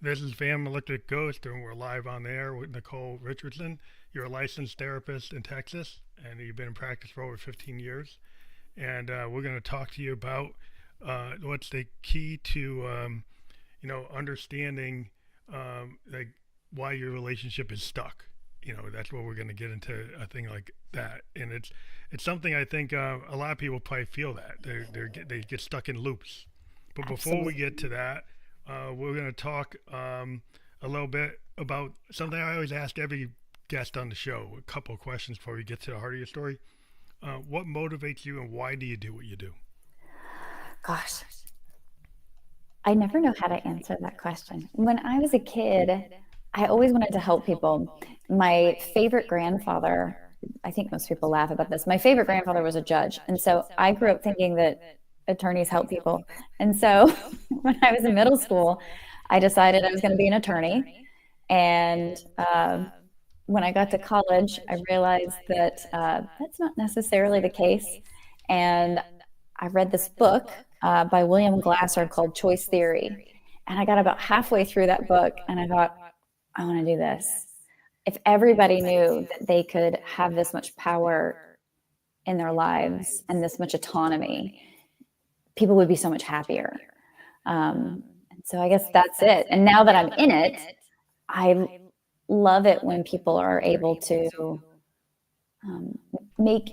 This is Fam Electric Ghost, and we're live on the air with Nicole Richardson. You're a licensed therapist in Texas, and you've been in practice for over 15 years. And we're going to talk to you about what's the key to, understanding like why your relationship is stuck. That's what we're going to get into a thing like that, and it's something I think a lot of people probably feel that they get stuck in loops. But before we get Absolutely. to that, we're going to talk a little bit about something I always ask every guest on the show. A couple of questions before we get to the heart of your story. What motivates you, and why do you do what you do? Gosh, I never know how to answer that question. When I was a kid, I always wanted to help people. My favorite grandfather, I think most people laugh about this. My favorite grandfather was a judge. And so I grew up thinking that attorneys help people. And so when I was in middle school, I decided I was going to be an attorney. And when I got to college, I realized that that's not necessarily the case. And I read this book by William Glasser called Choice Theory. And I got about halfway through that book and I thought, I want to do this. If everybody knew that they could have this much power in their lives and this much autonomy, people would be so much happier. And so I guess that's it. And now that I'm in it, I love it when people are able to um, make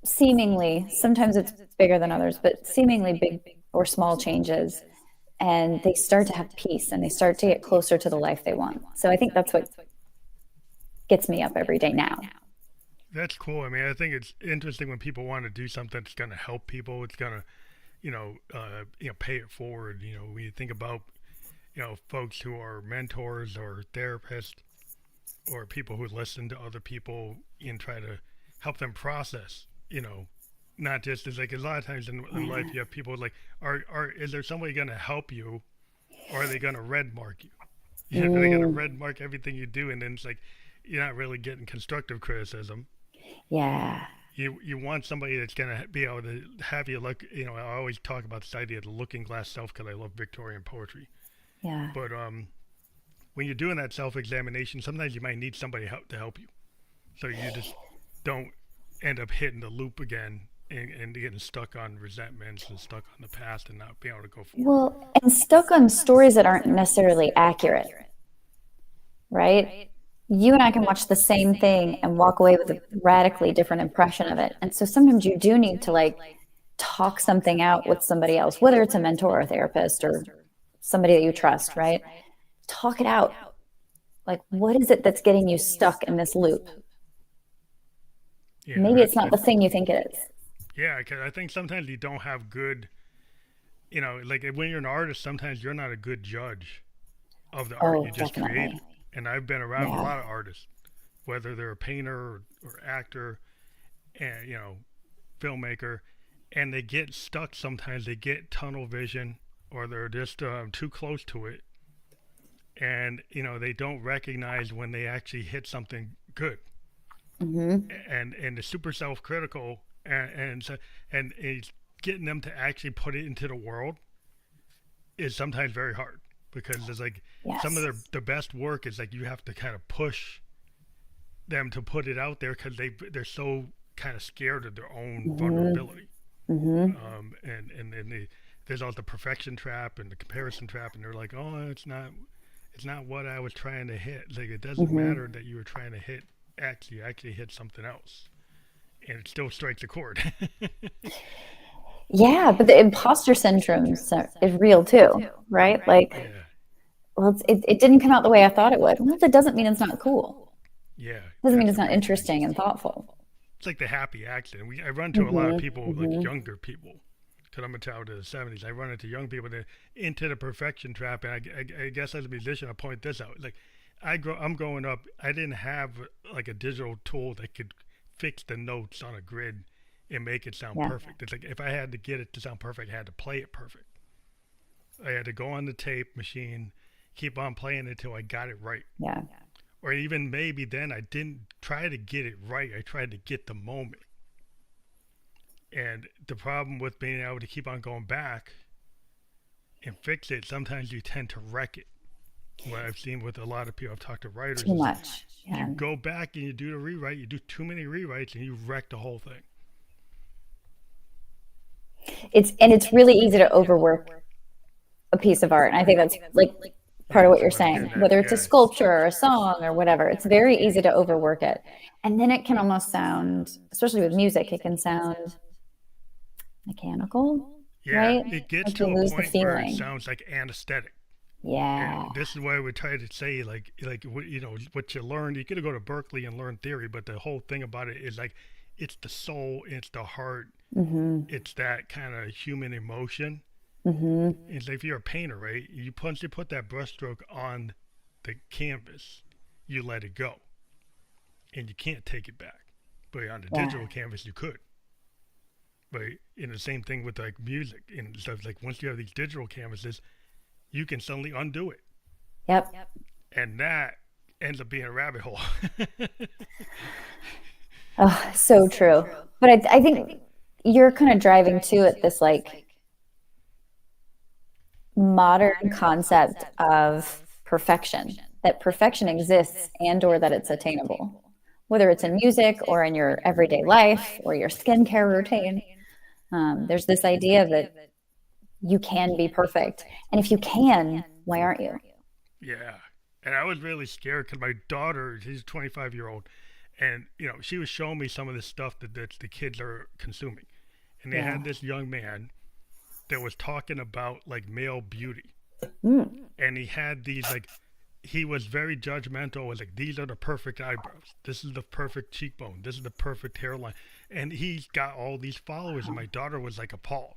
seemingly, sometimes it's bigger than others, but seemingly big or small changes. And they start to have peace and they start to get closer to the life they want. So I think that's what gets me up every day now. That's cool. I mean, I think it's interesting when people want to do something that's going to help people. It's going to, pay it forward. When you think about, folks who are mentors or therapists or people who listen to other people and try to help them process, not just as like a lot of times in Yeah. life you have people like, are is there somebody going to help you, or are they going to red mark you? They're going to Mm, red mark everything you do, and then it's like you're not really getting constructive criticism. yeah. You want somebody that's gonna be able to have you look. I always talk about this idea of the looking glass self because I love Victorian poetry. Yeah. But when you're doing that self examination, sometimes you might need somebody to help you, so you just don't end up hitting the loop again and getting stuck on resentments and stuck on the past and not being able to go forward. Well, and stuck on stories that aren't necessarily accurate, right? You and I can watch the same thing and walk away with a radically different impression of it. And so sometimes you do need to like talk something out with somebody else, whether it's a mentor or a therapist or somebody that you trust, right? Talk it out. Like, what is it that's getting you stuck in this loop? Yeah, Maybe it's that's not the thing you think it is. yeah. Because I think sometimes you don't have good. Like when you're an artist, sometimes you're not a good judge of the art you Oh, just created. definitely. And I've been around a Yeah. lot of artists, whether they're a painter or actor, and filmmaker, and they get stuck. Sometimes they get tunnel vision, or they're just too close to it, and they don't recognize when they actually hit something good, Hmm. and the super self critical, and it's getting them to actually put it into the world is sometimes very hard because there's like some of Yes. their best work is like you have to kind of push them to put it out there because they're so kind of scared of their own Hmm. vulnerability. Hmm. And there's all the perfection trap and the comparison trap, and they're like, oh, it's not what I was trying to hit. Like it doesn't Hmm. matter that you were trying to hit X, you actually hit something else, and it still strikes a chord. Yeah, but the imposter syndrome is real too, right? Like, Yeah, well, it didn't come out the way I thought it would. Well, that doesn't mean it's not cool. yeah, Doesn't mean that's it's the not main thing. interesting and thoughtful. It's like the happy accident. I run to a lot of Hmm. people, like Hmm. younger people, because I'm a child of the '70s. I run into young people that into the perfection trap, and I guess as a musician, I point this out. Like, I'm growing up. I didn't have like a digital tool that could fix the notes on a grid and make it sound Yeah, perfect. It's like if I had to get it to sound perfect, I had to play it perfect. I had to go on the tape machine, keep on playing it until I got it right. yeah, Or even maybe then I didn't try to get it right. I tried to get the moment. And the problem with being able to keep on going back and fix it, sometimes you tend to wreck it. What I've seen with a lot of people, I've talked to writers, Too is like much. you Yeah. go back and you do the rewrite, you do too many rewrites, and you wreck the whole thing. It's really easy to overwork a piece of art. And I think that's like part Yeah, of what that's you're what I was saying, getting at. whether it's a Yeah, sculpture or a song or whatever. It's very easy to overwork it. And then it can almost sound, especially with music, it can sound mechanical, yeah, right? it gets Like you to a lose the point where it feeling. sounds like anesthetic. Yeah. And this is why we try to say, like what you learn. You could go to Berkeley and learn theory, but the whole thing about it is like, it's the soul, it's the heart, Mm-hmm. it's that kind of human emotion. Mm-hmm. It's like if you're a painter, right? Once you put that brushstroke on the canvas, you let it go, and you can't take it back. But on the Yeah. digital canvas, you could. But in the same thing with like music and stuff, like once you have these digital canvases, you can suddenly undo it, Yep. and that ends up being a rabbit hole. Oh, so true. But I think you're kind of driving too at this like modern concept of perfection, that perfection exists and or that it's attainable, whether it's in music or in your everyday life or your skincare routine. There's this idea that you can be perfect. And if you can, why aren't you? Yeah. And I was really scared because my daughter, she's a 25-year-old, and she was showing me some of the stuff that the kids are consuming, and they Yeah. had this young man that was talking about like male beauty, Mm. and he had these like he was very judgmental. Was like, these are the perfect eyebrows, this is the perfect cheekbone, this is the perfect hairline, and he's got all these followers, and my daughter was like appalled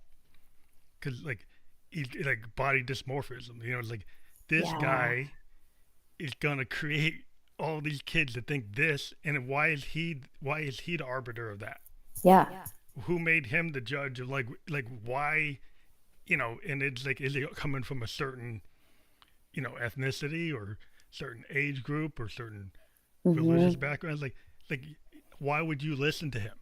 because like he's like body dysmorphism. It's like this Yeah. guy is gonna create all these kids that think this, and why is he the arbiter of that? Yeah. Who made him the judge of like why? And it's like, is it coming from a certain ethnicity or certain age group or certain religious Hmm. backgrounds? Like why would you listen to him?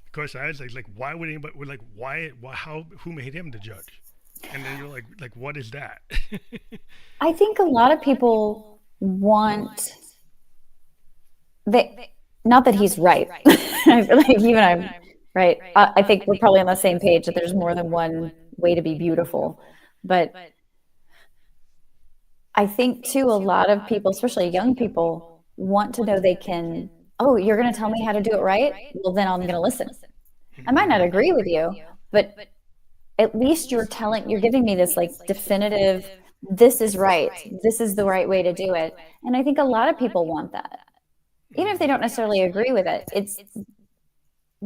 Of course, I was like why would anybody, like, why how, who made him the judge? And then you're like what is that? I think a lot of people want they not that he's right. I feel like even I'm right. I think we're probably on the same page that there's more than one way to be beautiful. But I think too, a lot of people, especially young people, want to know they can, oh, you're going to tell me how to do it right? Well, then I'm going to listen. I might not Hmm. agree with you, but at least you're giving me this like definitive, this is right. This is the right way to do it. And I think a lot of people want that. Even if they Hmm. don't necessarily agree with it,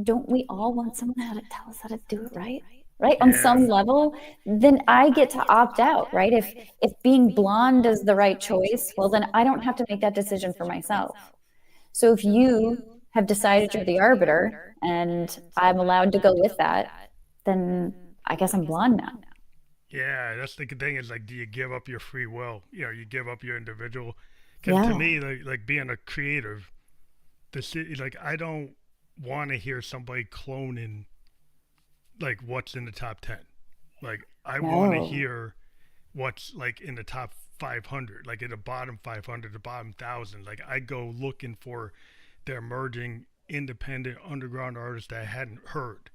don't we all want someone to tell us how to do it right? Right? On Yeah. some level, then I get to opt out, right? If being blonde is the right choice, well then I don't have to make that decision for myself. So if you have decided you're the arbiter and I'm allowed to go with that, then I guess I'm blonde now. Yeah, that's the thing, is like, do you give up your free will? You give up your individual. Because to Yeah. me, like being a creative, like I don't want to hear somebody cloning like what's in the top 10. Like I want to No. hear what's like in the top 500, like in the bottom 500, the bottom 1,000. Like I go looking for the emerging independent underground artists that I hadn't heard,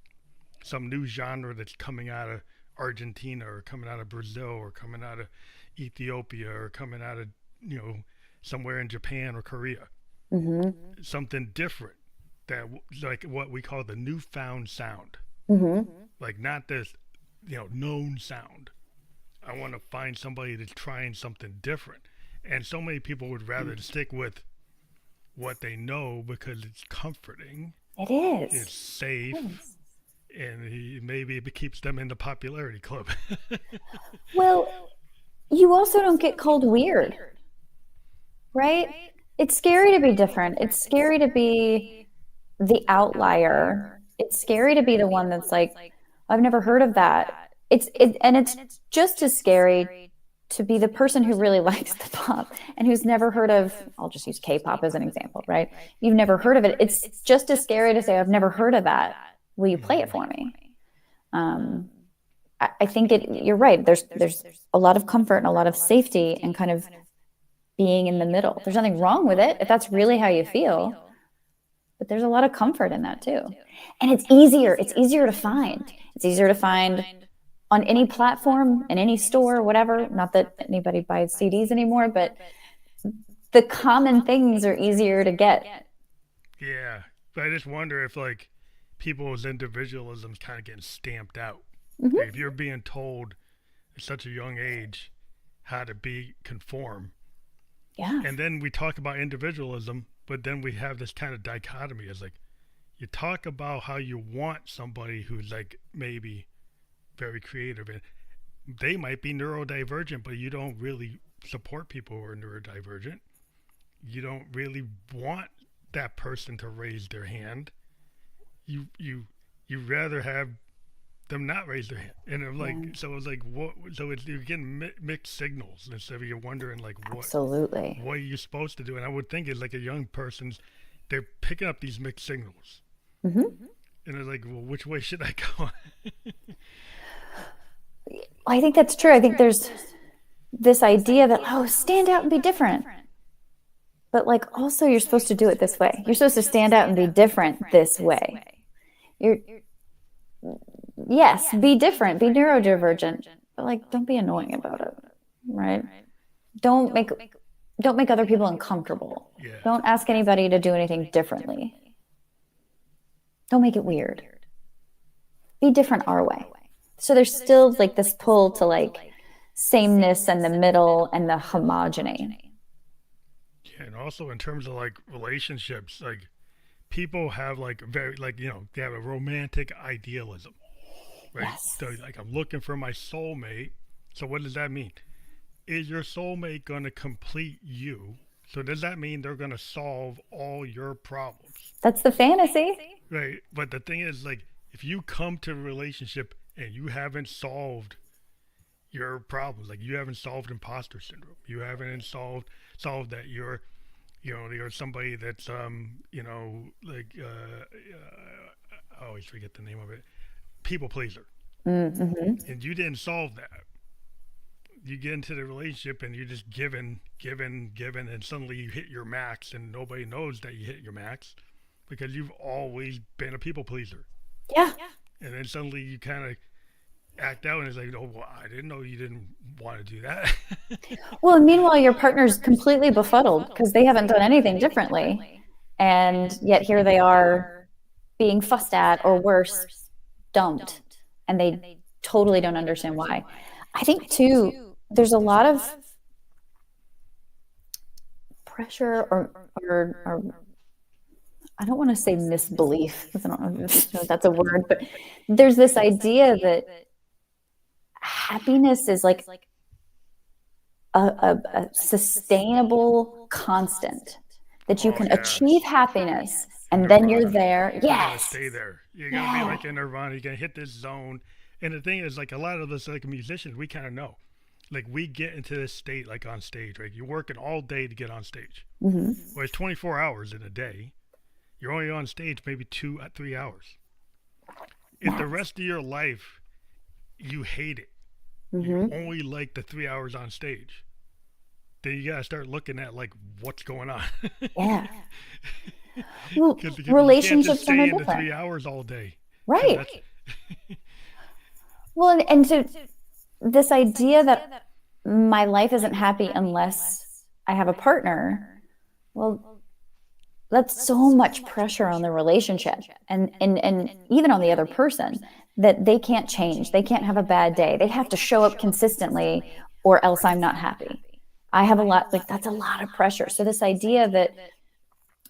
some new genre that's coming out of Argentina or coming out of Brazil or coming out of Ethiopia or coming out of you know somewhere in Japan or Korea. Mm-hmm. Something different, that like what we call the newfound sound. Mm-hmm. Like not this known sound. I want to find somebody that's trying something different. And so many people would rather stick with what they know because it's comforting, It it's is. It safe, is. and maybe it keeps them in the popularity club. Well, you also don't get called weird, right? It's scary to be different. It's scary to be the outlier. It's scary to be the one that's like, I've never heard of that. And it's just as scary to be the person who really likes the pop and who's never heard of, I'll just use K-pop as an example, right? You've never heard of it. It's just as scary to say, I've never heard of that. Will you play it Mhm. for me? Um, I think you're right. There's a lot of comfort and a lot of safety and kind of being in the middle. There's nothing wrong with it if that's really how you feel, but there's a lot of comfort in that too. And it's easier. It's easier to find. It's easier to find on any platform, in any store, whatever. Not that anybody buys CDs anymore, but the common things are easier to get. Yeah, but I just wonder if like people's individualism's kind of getting stamped out. Mm-hmm. Like, if you're being told at such a young age how to be conform, Yeah. and then we talk about individualism, but then we have this kind of dichotomy. It's like you talk about how you want somebody who's like maybe very creative, and they might be neurodivergent, but you don't really support people who are neurodivergent. You don't really want that person to raise their hand. You rather have them not raise their hand, and I'm like, so it's like what? So it's, you're getting mixed signals, and so you're wondering like Absolutely. what are you supposed to do? And I would think it's like a young person's, they're picking up these mixed signals, Mm-hmm. and it's like, well, which way should I go? I think that's true. I think there's this idea that, oh, stand out and be different. But like also you're supposed to do it this way. You're supposed to stand out and be different this way. Yes, be different, be neurodivergent, but like don't be annoying about it, right? Don't make other people uncomfortable. Yeah. Don't ask anybody to do anything differently. Don't make it weird. Be different our way. So there's still like this pull to like sameness and the middle and the homogeny. Yeah, and also in terms of like relationships, like people have like very like they have a romantic idealism, right? Yes. So like I'm looking for my soulmate. So what does that mean? Is your soulmate going to complete you? So does that mean they're going to solve all your problems? That's the fantasy. Right. But the thing is, like, if you come to a relationship and you haven't solved your problems, like you haven't solved imposter syndrome, you haven't solved that you're somebody that's like I always forget the name of it, people pleaser, Mm-hmm. and you didn't solve that. You get into the relationship and you're just giving, and suddenly you hit your max, and nobody knows that you hit your max because you've always been a people pleaser. Yeah. And then suddenly you kind of act out, and it's like, oh, well, I didn't know you didn't want to do that. Well, and meanwhile, your partner's completely befuddled because they haven't done anything differently. And yet here they are being fussed at, or worse, dumped. And they totally don't understand why. I think, too, there's a lot of pressure or I don't want to say misbelief, because I don't know if that's a word, but there's this idea that happiness is like a sustainable constant, that you can achieve happiness and then you're there. You're gonna Yes. stay there. You're gonna be like in Nirvana. You're gonna hit this zone. And the thing is, like a lot of us, like musicians, we kind of know, like we get into this state, like on stage, right? You're working all day to get on stage. Mm-hmm. Well, it's 24 hours in a day. You're only on stage maybe 2-3 hours. If the rest of your life you hate it, you only like the 3 hours on stage, then you gotta start looking at like what's going on. Yeah. Well, Because relationships are no in the different. 3 hours all day. Right. Well, and so this idea that my life isn't happy unless I have a partner, well, that's so much pressure on the relationship and even on the other person, that they can't change. They can't have a bad day. They have to show up consistently or else I'm not happy. I have a lot, like that's a lot of pressure. So this idea that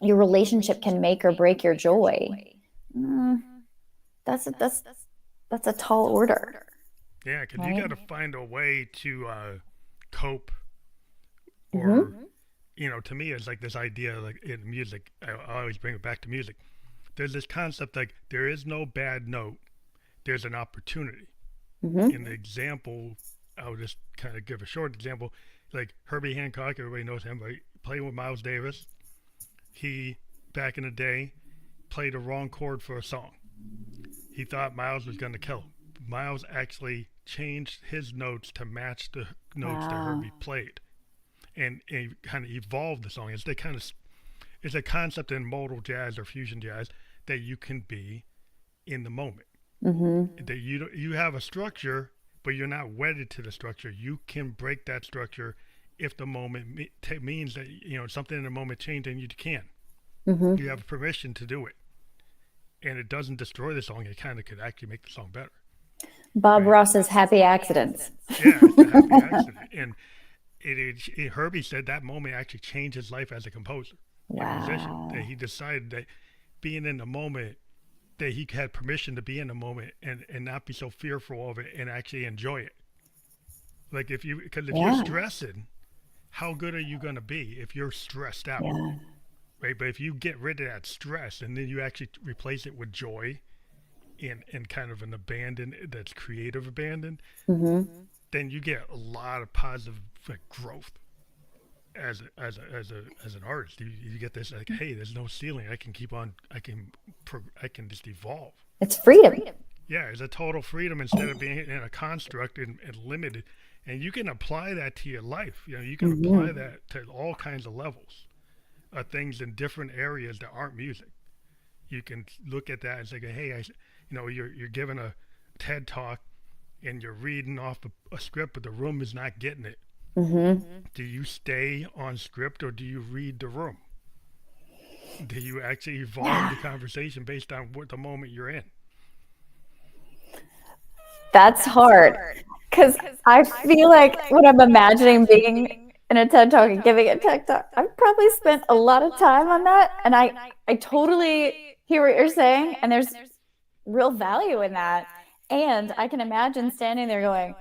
your relationship can make or break your joy, that's a tall order. Yeah, because Right. you got to find a way to cope, or to me, it's like this idea, like in music. I always bring it back to music. There's this concept like there is no bad note. There's an opportunity. In the example, I'll just kind of give a short example. Like Herbie Hancock, everybody knows him, right? Playing with Miles Davis. He, back in the day, played a wrong chord for a song. He thought Miles was going to kill him. Miles actually changed his notes to match the notes that Wow. Herbie played, and kind of evolved the song. It's a concept in modal jazz or fusion jazz that you can be in the moment. Mm-hmm. That you have a structure, but you're not wedded to the structure. You can break that structure if the moment means that something in the moment changed, and you can. Mm-hmm. You have permission to do it, and it doesn't destroy the song. It kind of could actually make the song better, Bob right? Ross's happy accidents. Yeah, it's a happy accident, and Herbie said that moment actually changed his life as a composer and musician. That Wow. he decided that being in the moment, that he had permission to be in the moment and not be so fearful of it and actually enjoy it. Like because if you're Yeah. stressing, how good are you going to be if you're stressed out, Yeah. right? But if you get rid of that stress and then you actually replace it with joy and kind of an abandon that's creative abandon, Mm-hmm. then you get a lot of positive growth as an artist. You get this like, hey, there's no ceiling. I can keep on. I can just evolve. It's freedom. Yeah, it's a total freedom instead of being in a construct and limited. And you can apply that to your life. You can apply Mm-hmm. that to all kinds of levels of things in different areas that aren't music. You can look at that and say, hey, you're giving a TED talk and you're reading off a script, but the room is not getting it. Mm-hmm. Do you stay on script or do you read the room? Do you actually evolve Yeah. the conversation based on what the moment you're in? That's hard because I feel like when I'm imagining being in a TED Talk and giving a TED Talk, I've probably spent a lot of time on that. And I totally hear what you're saying. And there's real value in that. And I can imagine standing there going,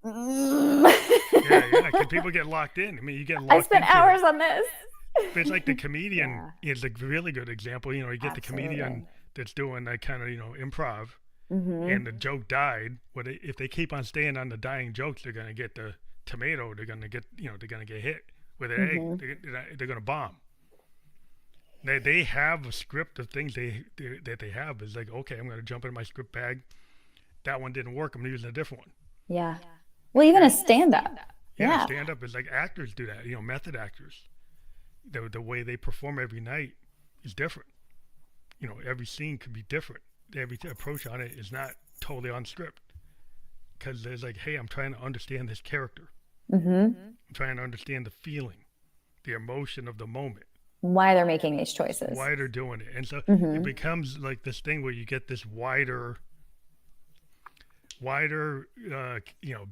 Yeah. Can people get locked in? I mean, you get I locked spent into it. hours on this. But it's like the comedian Yeah, is a really good example. You get the comedian absolutely. that's doing that kind of improv, and the Mm-hmm. joke died. But if they keep on staying on the dying jokes, they're gonna get the tomato. They're gonna get they're gonna get hit with an egg. Mm-hmm. They're gonna bomb. They have a script of things that they have. Is like, okay, I'm gonna jump in my script bag. That one didn't work. I'm using a different one. Yeah. Well, even a stand up. Yeah, Yeah. stand up is like actors do that. Method actors. The way they perform every night is different. Every scene could be different. Every approach on it is not totally on script because there's like, hey, I'm trying to understand this character. Mm-hmm. I'm trying to understand the feeling, the emotion of the moment, Why they're making these choices. why they're doing it, and so it Mm-hmm. becomes like this thing where you get this wider,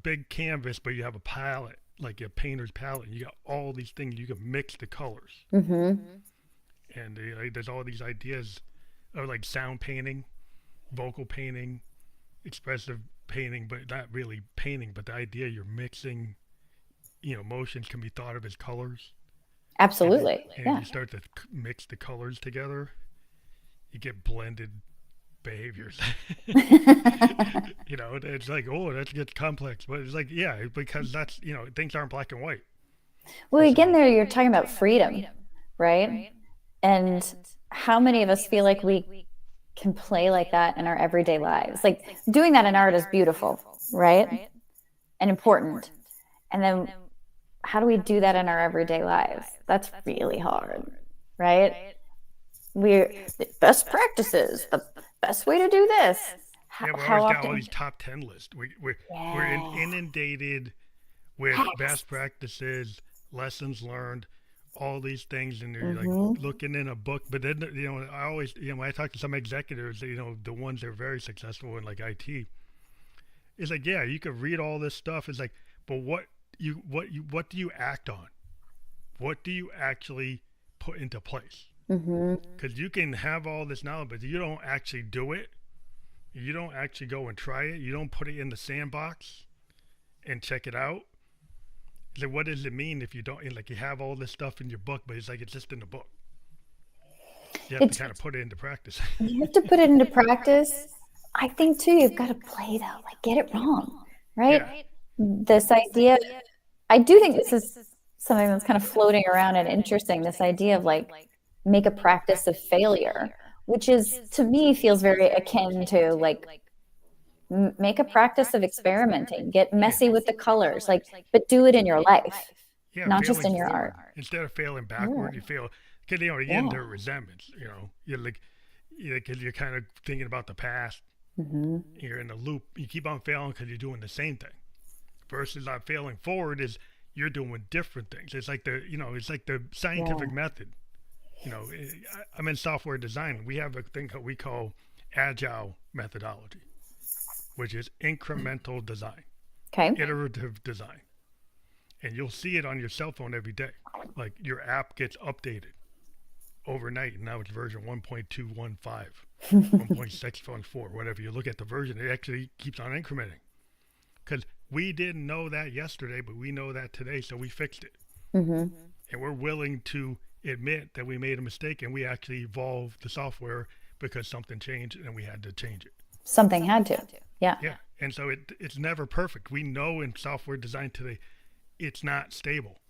big canvas, but you have a palette, like a painter's palette, and you got all these things. You can mix the colors, Mm-hmm. and there's all these ideas of like sound painting, vocal painting, expressive painting, but not really painting. But the idea you're mixing, motions can be thought of as colors, Absolutely. and if Yeah. you start to mix the colors together, you get blended behaviors. It's like, oh, that gets complex, but it's like, yeah, because that's things aren't black and white. Well, again, So there you're talking about freedom, right? And how many of us feel like we can play like that in our everyday lives? Like doing that in art is beautiful, right? And important. And then how do we do that in our everyday lives? That's really hard, right? We're the best practices, the best way to do this. yeah, we How always got all often? these top 10 lists. We're Yeah. inundated with Yes. best practices, lessons learned, all these things, and you're like Mm-hmm. looking in a book. But then I always when I talk to some executives, the ones that are very successful in like IT, it's like, yeah, you could read all this stuff. It's like, but what do you act on? What do you actually put into place? Mm-hmm. Because you can have all this knowledge, but you don't actually do it. You don't actually go and try it. You don't put it in the sandbox and check it out. So what does it mean if you don't like you have all this stuff in your book, but it's like it's just in the book? You have to It's kind of put it into practice. You have to put it into practice. I think too, you've got to play though, like get it wrong, right? Yeah, This idea, I do think this is something that's kind of floating around and interesting. This idea of like make a practice of failure, which is to me feels very akin to like make a practice of experimenting, get Yeah. messy with the colors, like, but do it in your life, Yeah, not just failing in your forward art. instead of failing Yeah. backward. You fail because you know you get Yeah. into resentments. You know, you're like, because you're kind of thinking about the past. Hmm. You're in a loop. You keep on failing because you're doing the same thing. Versus not failing forward is you're doing different things. It's like it's like the Yeah. scientific method. You know, I'm in software design. We have a thing that we call agile methodology, which is incremental design, Okay. iterative design. And you'll see it on your cell phone every day. Like your app gets updated overnight, and now it's version 1.215, 1.614, whatever. You look at the version, it actually keeps on incrementing. Because we didn't know that yesterday, but we know that today, so we fixed it. Hmm. And we're willing to admit that we made a mistake and we actually evolved the software because something changed and we had to change it. Something had to. Yeah. Yeah. And so it's never perfect. We know in software design today, it's not stable.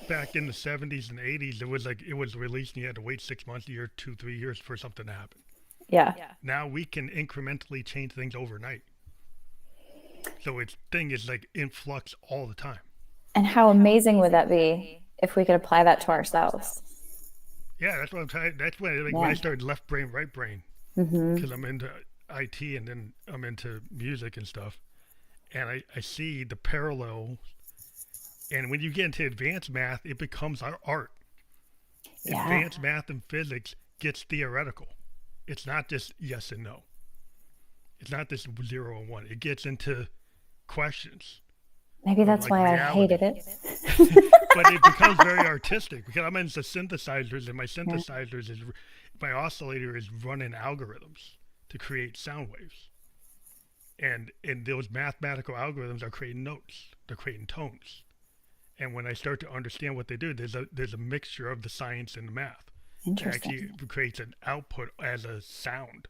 Back in the 70s and 80s, it was released and you had to wait 6 months, a year, 2, 3 years for something to happen. Yeah. Now we can incrementally change things overnight. So its thing is like in flux all the time. And how amazing would that be if we could apply that to ourselves? Yeah, that's what I'm trying. That's when Yeah. when I started left brain, right brain, Hmm. because I'm into IT and then I'm into music and stuff, and I see the parallel. And when you get into advanced math, it becomes our art. Yeah. Advanced math and physics gets theoretical. It's not just yes and no. It's not just 0 and 1. It gets into questions. Maybe that's Like why I reality. hated it. But it becomes very artistic because I'm into synthesizers, and my synthesizers is my oscillator is running algorithms to create sound waves, and those mathematical algorithms are creating notes, they're creating tones. And when I start to understand what they do, there's a mixture of the science and the math. It actually Interesting. creates an output as a sound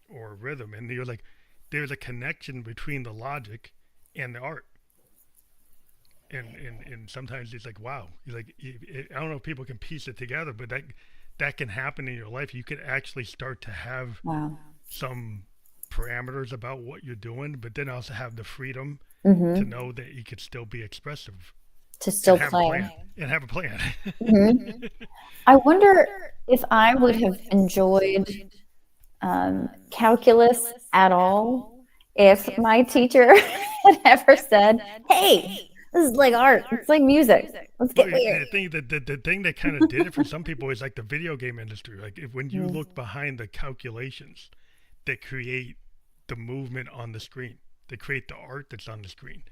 or a rhythm, and you're like, there's a connection between the logic and the art. And sometimes it's like, wow, you're like, I don't know if people can piece it together, but that can happen in your life. You could actually start to have Wow. some parameters about what you're doing, but then also have the freedom to Hmm. know that you could still be expressive To and still have a play. plan and have a plan. Hmm. I wonder if I would have enjoyed calculus at all if my teacher had ever said, "Hey, this is like art. It's like music. Let's Well, get weird." I think that the thing that kind of did it for some people is like the video game industry. Like when you Mm. look behind the calculations that create the movement on the screen, that create the art that's on the screen,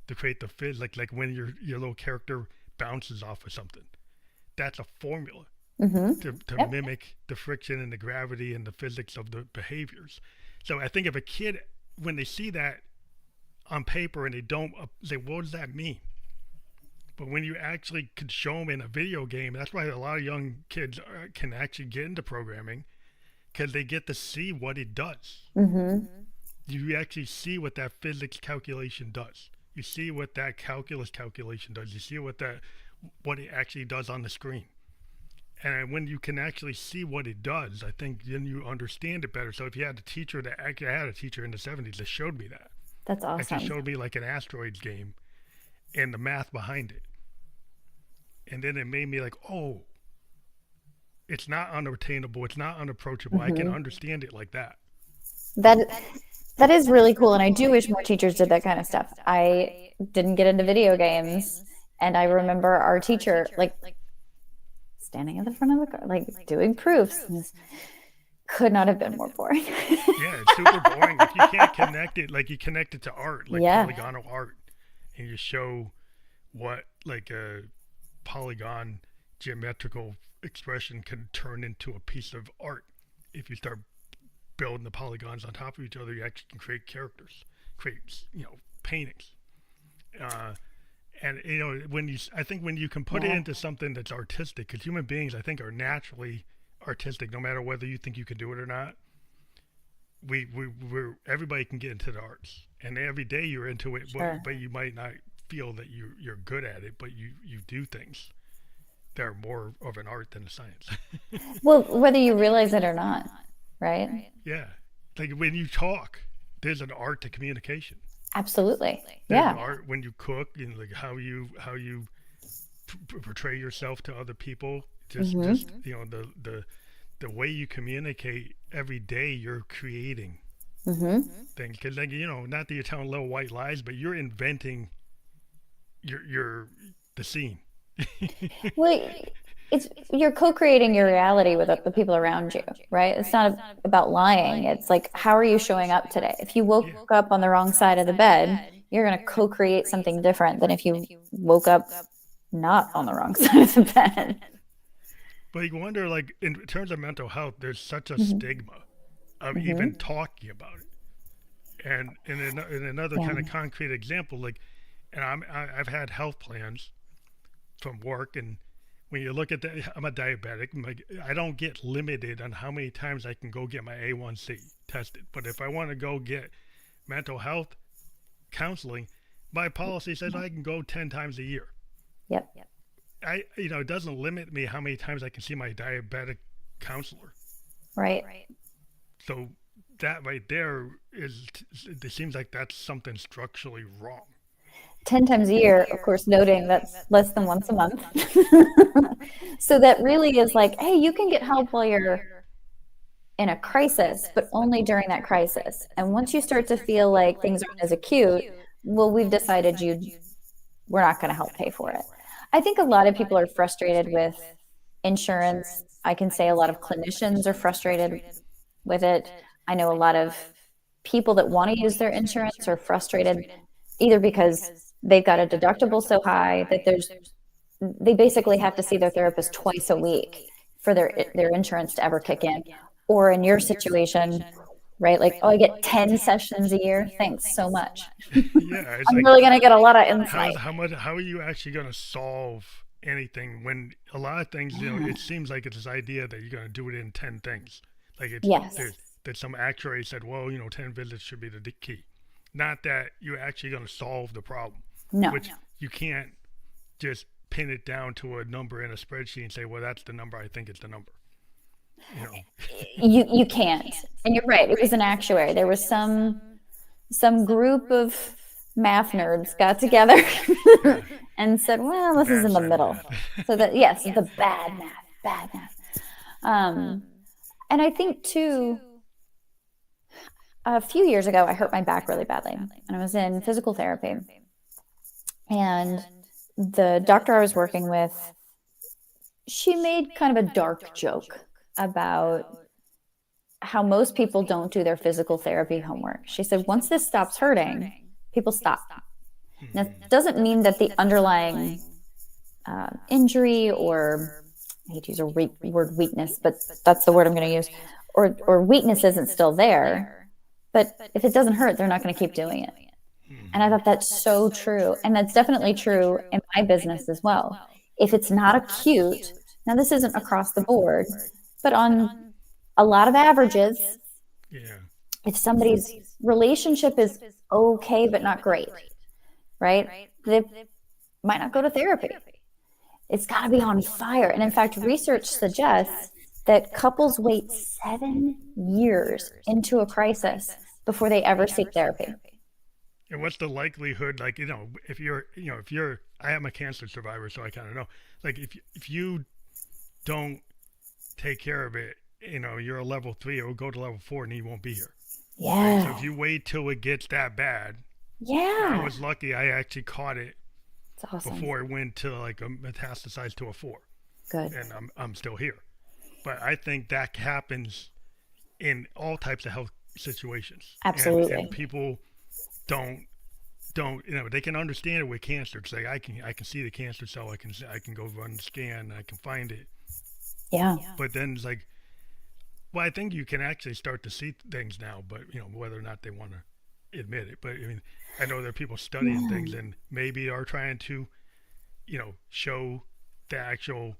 to create the like when your little character bounces off of something. That's a formula Mm-hmm. to Yep. mimic the friction and the gravity and the physics of the behaviors. So I think if a kid, when they see that on paper and they don't say, what does that mean? But when you actually could show them in a video game, that's why a lot of young kids can actually get into programming because they get to see what it does. Mm-hmm. You actually see what that physics calculation does. You see what that calculus calculation does. You see what it actually does on the screen. And when you can actually see what it does, I think then you understand it better. So if you had a teacher that actually, I had a teacher in the 70s that showed me that. That's Actually awesome. showed me like an asteroids game and the math behind it. And then it made me like, oh, it's not unattainable. It's not unapproachable. I can Mm-hmm. understand it like that. That that is really cool, and I do wish more teachers did that kind of stuff. I didn't get into video games, and I remember our teacher like standing at the front of the car, like doing proofs. Could not have been more boring. Yeah, it's super boring. If you can't connect it, like you connect it to art, like Yeah. polygonal art, and you show what like a polygon geometrical expression can turn into a piece of art. If you start building the polygons on top of each other, you actually can create characters, create paintings. Uh, and I think when you can put it Yeah. into something that's artistic, because human beings, I think, are naturally artistic, no matter whether you think you can do it or not. We're everybody can get into the arts, and every day you're into it, Sure. but you might not feel that you're good at it, but you do things that are more of an art than a science. Well, whether you realize it or not, right? Yeah, like when you talk, there's an art to communication. Absolutely. There's an Yeah. art when you cook, like how you portray yourself to other people. Just Mm-hmm. the way you communicate every day, you're creating Mm-hmm. things. Because like not that you're telling little white lies, but you're inventing your the scene. Well, it's you're co-creating your reality with the people around you, right? It's not about lying. It's like, how are you showing up today? If you woke Yeah. up on the wrong side of the bed, you're going to co-create something different than if you woke up not on the wrong side of the bed. But you wonder, like, in terms of mental health, there's such a Mm-hmm. stigma of even Mm-hmm. talking about it. And in another Yeah. kind of concrete example, like, and I've had health plans from work, and when you look at that, I'm a diabetic. I don't get limited on how many times I can go get my A1C tested. But if I want to go get mental health counseling, my policy says I can go 10 times a year. Yep. It doesn't limit me how many times I can see my diabetic counselor. Right. So that right there it seems like that's something structurally wrong. 10 times a year, of course, noting that's less than once a month. So that really is like, hey, you can get help while you're in a crisis, but only during that crisis. And once you start to feel like things aren't as acute, well, we've decided we're not going to help pay for it. I think a lot of people are frustrated with insurance. I can say a lot of clinicians are frustrated with it. I know a lot of people that want to use their insurance are frustrated either because they've got a deductible so high that they basically have to see their therapist twice a week for their insurance to ever kick in. Or in your situation, right? Like, oh, I get 10 sessions a year. Thanks so much. Yeah, it's I'm like really going to get a lot of insight. how are you actually going to solve anything when a lot of things, it seems like it's this idea that you're going to do it in 10 things. Like Yes. that some actuary said, well, 10 visits should be the key. Not that you're actually going to solve the problem, No. which you can't just pin it down to a number in a spreadsheet and say, well, that's the number. I think it's the number. You can't. And you're right. It was an actuary. There was some group of math nerds got together Yeah, and said, well, this is bad in the side of middle. math. So that, yes, the bad math. And I think too, a few years ago, I hurt my back really badly and I was in physical therapy. And the doctor I was working with, she made kind of a dark joke about how most people don't do their physical therapy homework. She said, once this stops hurting, people stop. That doesn't mean that the underlying injury, or I hate to use a word weakness, but that's the word I'm going to use, or weakness isn't still there. But if it doesn't hurt, they're not going to keep doing it. And I thought that's so true. And that's definitely true in my business as well. If it's not acute, now this isn't across the board, but on a lot of averages, Yeah. if somebody's relationship is okay, but not great, right? They might not go to therapy. It's got to be on fire. And in fact, research suggests that couples wait 7 years into a crisis before they ever seek therapy. And what's the likelihood, like, I am a cancer survivor, so I kind of know, like, if you don't take care of it, you're a level 3, it will go to level 4 and you won't be here. Right? So Yeah. if you wait till it gets that bad, I Yeah. was lucky I actually caught it It's awesome. before it went to like a metastasized to a 4, Good. and I'm still here. But I think that happens in all types of health situations. Absolutely. And people don't they can understand it with cancer, because like I can see the cancer cell, I can go run the scan, I can find it. Yeah. But then it's like, well, I think you can actually start to see things now, but whether or not they want to admit it. But I mean, I know there are people studying things and maybe are trying to show the actual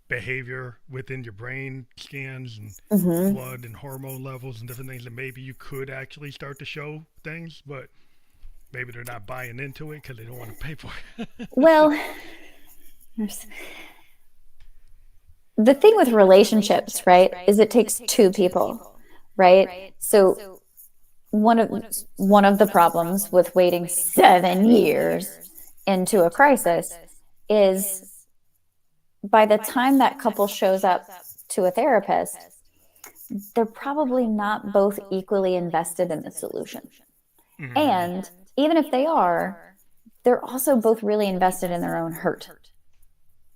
behavior within your brain scans and blood and hormone levels and different things, and maybe you could actually start to show things, but maybe they're not buying into it because they don't want to pay for it. Well, the thing with relationships, right, is it takes two people, right? So one of one of the problems with waiting 7 years into a crisis is by the time that couple shows up to a therapist, they're probably not both equally invested in the solution. And even if they are, they're also both really invested in their own hurt,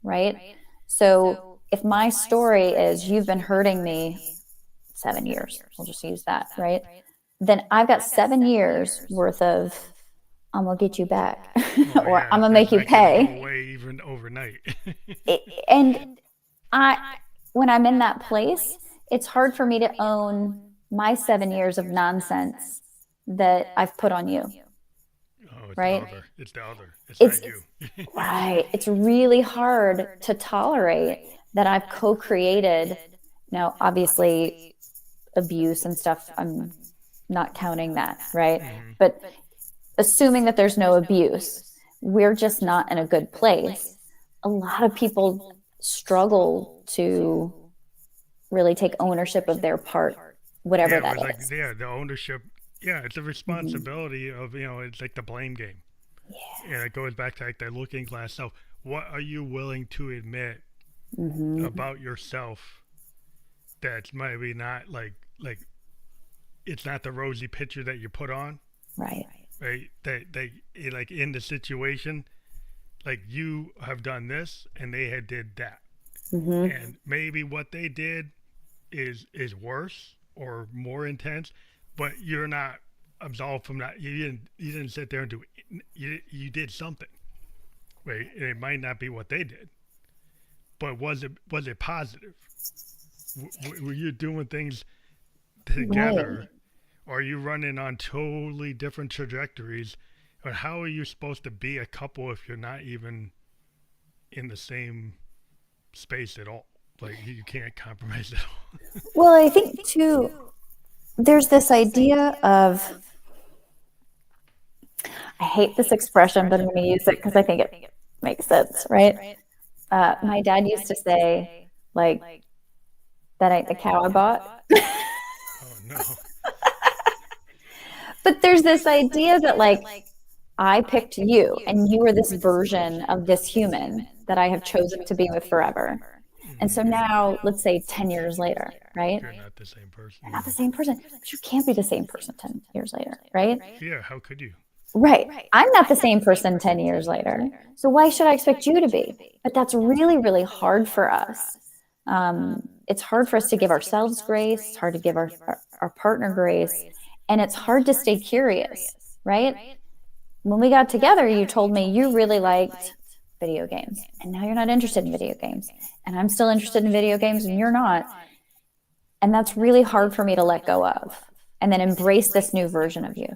right? So if my story is you've been hurting me 7 years, we'll just use that, right? Then I've got 7 years worth of I'm gonna get you back, or I'm gonna make you pay. Go away even overnight. And when I'm in that place, it's hard for me to own my 7 years of nonsense that I've put on you. Oh, it's right? the other. It's the other. It's It's not you. right. It's really hard to tolerate that I've co-created. Now, obviously, abuse and stuff, I'm not counting that, right? But assuming that there's no abuse, we're just not in a good place. A lot of people struggle to really take ownership of their part, whatever that is. The ownership. Yeah, it's a responsibility of, it's like the blame game. Yeah. And it goes back to like the looking glass. So what are you willing to admit about yourself that's maybe not like it's not the rosy picture that you put on? Right. Right. That like in the situation, like you have done this and they had did that. And maybe what they did is worse or more intense, but you're not absolved from that. You didn't sit there and do it. You did something, right? And it might not be what they did, but was it positive? Were you doing things together, Right. or are you running on totally different trajectories? Or how are you supposed to be a couple if you're not even in the same space at all? Like you can't compromise at all. Well, I think too, there's this idea of, I hate this expression, but I'm going to use it because I think it makes sense, right? My dad used to say, like, that ain't the cow I bought. Oh no. But there's this idea that, like, I picked you and you were this version of this human that I have chosen to be with forever. And so now, let's say 10 years later, right? You're not the same person. You're not the same person, but you can't be the same person 10 years later, right? Yeah, how could you? Right. I'm not the same person 10 years later. So why should I expect you to be? But that's really, really hard for us. It's hard for us to give ourselves grace. It's hard to give our partner grace. And it's hard to stay curious, right? When we got together, you told me you really liked video games. And now you're not interested in video games. And I'm still interested in video games and you're not. And that's really hard for me to let go of and then embrace this new version of you.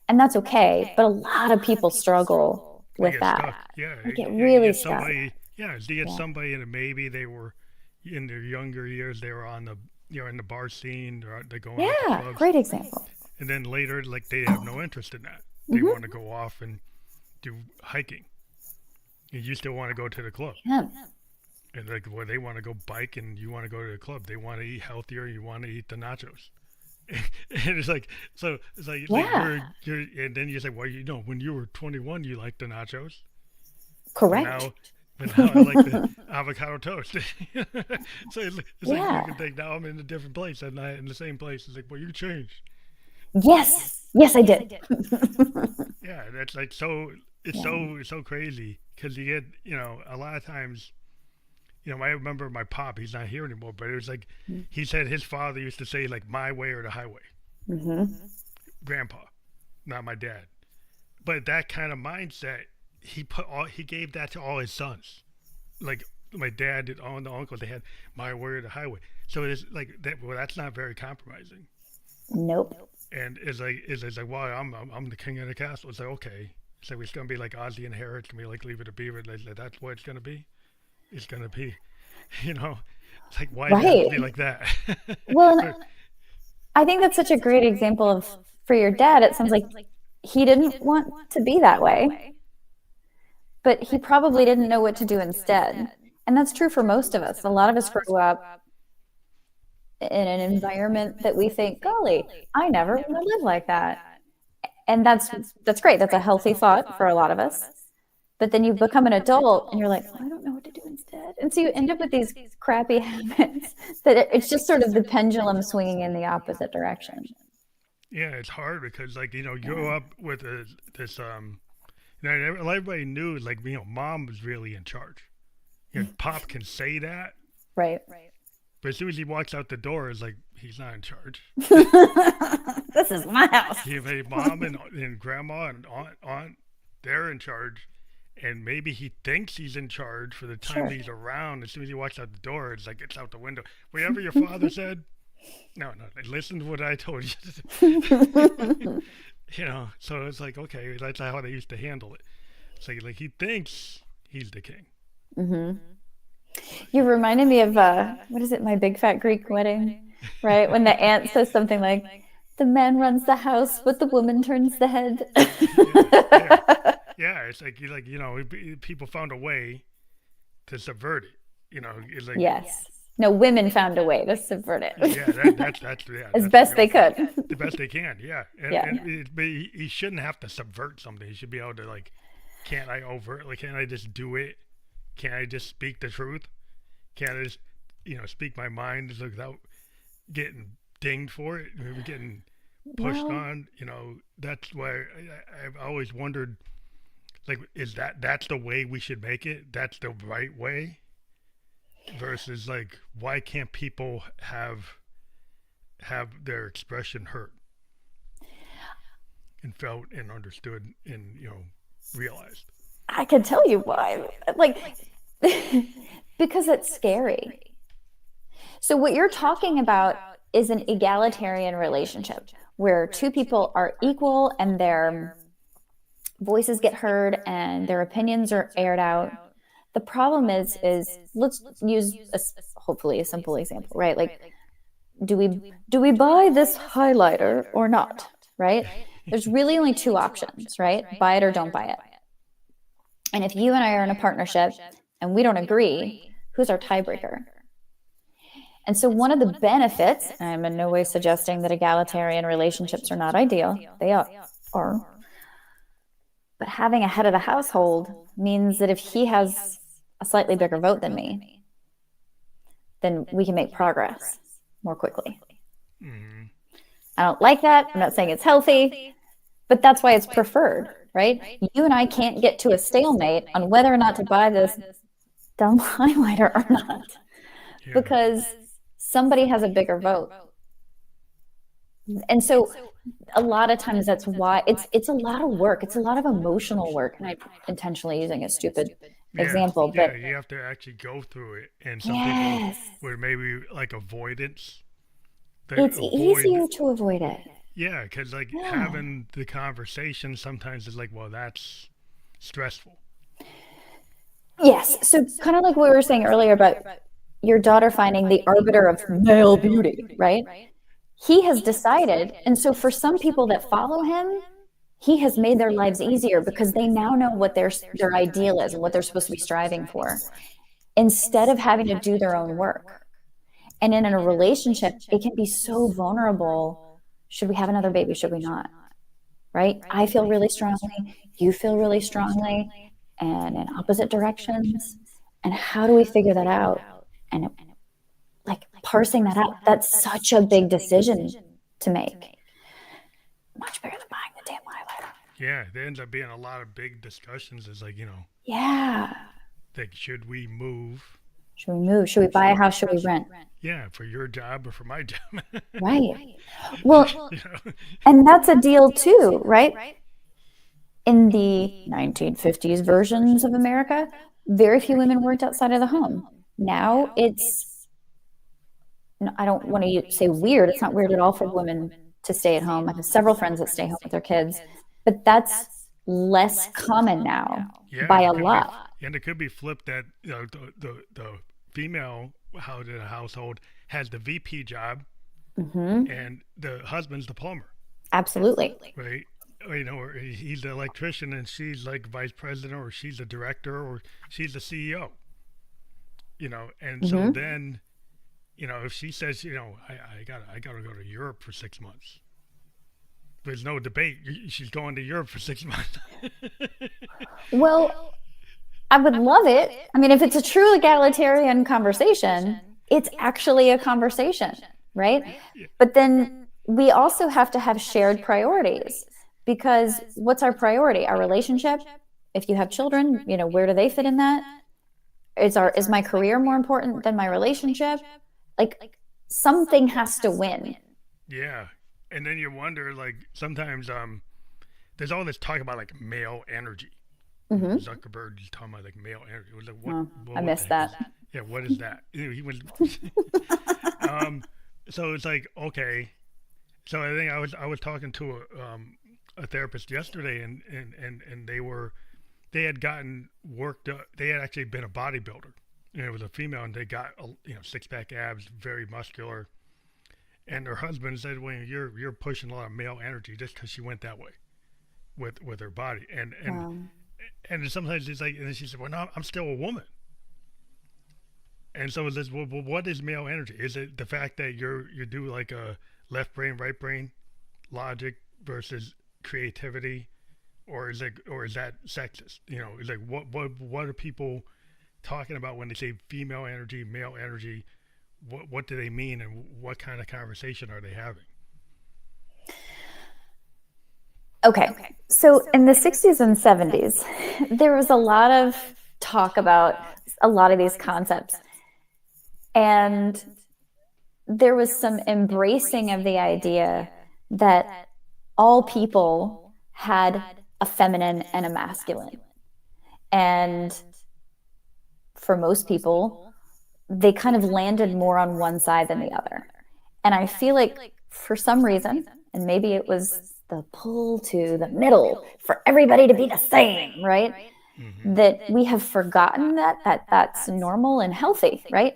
And that's okay. But a lot of people struggle with that. Stuck. Yeah, They get really stuck. somebody. Yeah, you get somebody, and maybe they were in their younger years. They were on the in the bar scene, or they're going out to clubs. Great example. And then later, like they have no interest in that. They want to go off and do hiking. And you still want to go to the club. Yeah. And like, well, they want to go bike, and you want to go to the club. They want to eat healthier. You want to eat the nachos. And it's like, so it's like, you're, and then you say, well, when you were 21, you liked the nachos. Correct. But now I like the avocado toast. So it's like you can think, now I'm in a different place. I'm not in the same place. It's like, well, you changed. Yes. Yes, I did. Yeah, that's like it's so crazy because you get, a lot of times, I remember my pop, he's not here anymore, but it was like, he said his father used to say, like, my way or the highway. Grandpa, not my dad. But that kind of mindset, he gave that to all his sons. Like, my dad did, all the uncles, they had my way or the highway. So it's like, that's not very compromising. Nope. And it's like, well, I'm the king of the castle. It's like, okay. So it's going to be like Ozzy and Harriet. It's going to be like Leave It to Beaver. Like, that's what it's going to be. It's going to be, it's like, why does it have to be like that? Well, I think that's such a great example of, for your dad, it sounds like he didn't want to be that way, but he probably didn't know what to do instead. And that's true for most of us. A lot of us grew up in an environment that we think, golly, I never want to live like that. And that's great. That's a healthy thought for a lot of us. But then you become an adult and you're like, well, I don't know what to do instead. And so you end up with these crappy habits that it's just sort of the pendulum swinging in the opposite direction. Yeah, it's hard because like you grow up with this everybody knew like mom was really in charge. Pop can say that, Right. but as soon as he walks out the door, it's like he's not in charge. This is my house. Mom and grandma and aunt, they're in charge. And maybe he thinks he's in charge for the time he's around. As soon as he walks out the door, it's like it's out the window. Whatever your father said, no, listen to what I told you. So it's like, okay, that's how they used to handle it. It's like he thinks he's the king. Mm-hmm. You reminded me of, what is it, My Big Fat Greek Wedding, right? When the aunt says something like, the man runs the house, but the woman turns the head. Yeah. Yeah, it's like people found a way to subvert it. It's like yes. No, women found a way to subvert it. Yeah, that's as best they could. The best they can, yeah. But he shouldn't have to subvert something. He should be able to can't I just do it? Can't I just speak the truth? Can't I just speak my mind without getting dinged for it? Maybe getting pushed on. That's why I've always wondered. Like, is that's the way we should make it? That's the right way? Versus, like, why can't people have their expression heard and felt and understood and, realized? I can tell you why. Like, because it's scary. So what you're talking about is an egalitarian relationship where two people are equal and their voices get heard and their opinions are aired out. The problem is let's use hopefully a simple example, right? Like, do we buy this highlighter or not, right? There's really only two options, right? Buy it or don't buy it. And if you and I are in a partnership and we don't agree, who's our tiebreaker? And so one of the benefits, and I'm in no way suggesting that egalitarian relationships are not ideal, they are. But having a head of the household means that if he has a slightly bigger vote than me, then we can make progress more quickly. Mm-hmm. I don't like that. I'm not saying it's healthy, but that's why it's preferred, right? You and I can't get to a stalemate on whether or not to buy this dumb highlighter or not, because somebody has a bigger vote. And so a lot of times that's why it's a lot of work. It's a lot of emotional work. And I'm intentionally using a stupid example. But you have to actually go through it. And some people would maybe like avoidance. It's easier to avoid it. Yeah, because having the conversation sometimes is like, well, that's stressful. Yes. So kind of like what we were saying earlier about your daughter finding the arbiter of male beauty, right? He has decided, and so for some people that follow him, he has made their lives easier because they now know what their ideal is and what they're supposed to be striving for, instead of having to do their own work. And in a relationship, it can be so vulnerable. Should we have another baby? Should we not? Right? I feel really strongly. You feel really strongly, and in opposite directions. And how do we figure that out? And parsing that out, that's such a big decision to make. Much bigger than buying the damn highlighter. Yeah, there ends up being a lot of big discussions. It's like, yeah. Like, should we move? Should we move? Should we buy a house? Should we rent? Yeah, for your job or for my job. Right. Well, and that's a deal too, right? In the 1950s versions of America, very few women worked outside of the home. Now I don't want to say weird. It's not weird at all for women to stay at home. I have several friends that stay home with their kids, but that's less common now by a lot. And it could be flipped that the female out of the household has the VP job, and the husband's the plumber. Absolutely. Right. Or he's the electrician and she's like vice president, or she's the director, or she's the CEO. And so then if she says, I gotta go to Europe for 6 months, there's no debate. She's going to Europe for 6 months. Well, I would love it. I mean, if it's a true egalitarian conversation, it's actually a conversation, right? Yeah. But then we also have to have shared priorities because what's our priority? Our relationship? If you have children, where do they fit in that? Is my career more important than my relationship? Like something has to win. Yeah. And then you wonder, like, sometimes there's all this talk about like male energy. Mm-hmm. Zuckerberg is talking about like male energy. It was like, Oh, what I what the missed heck that. is that? Yeah, what is that? He was. So it's like, okay. So I think I was talking to a therapist yesterday, and they had gotten worked up. They had actually been a bodybuilder. And it was a female, and they got 6-pack abs, very muscular. And her husband said, "Well, you're pushing a lot of male energy just because she went that way with her body." Wow. And sometimes it's like, and then she said, "Well, no, I'm still a woman." And so it's this, well, what is male energy? Is it the fact that you do like a left brain, right brain logic versus creativity, or is that sexist? It's like what are people talking about when they say female energy, male energy? What do they mean, and what kind of conversation are they having? Okay. So in the 60s and 70s, there was a lot of talk about a lot of these concepts. And there was some embracing of the idea that all people had a feminine and a masculine. And for most people, they kind of landed more on one side than the other. And I feel like for some reason, and maybe it was the pull to the middle for everybody to be the same, right? Mm-hmm. That we have forgotten that's normal and healthy, right?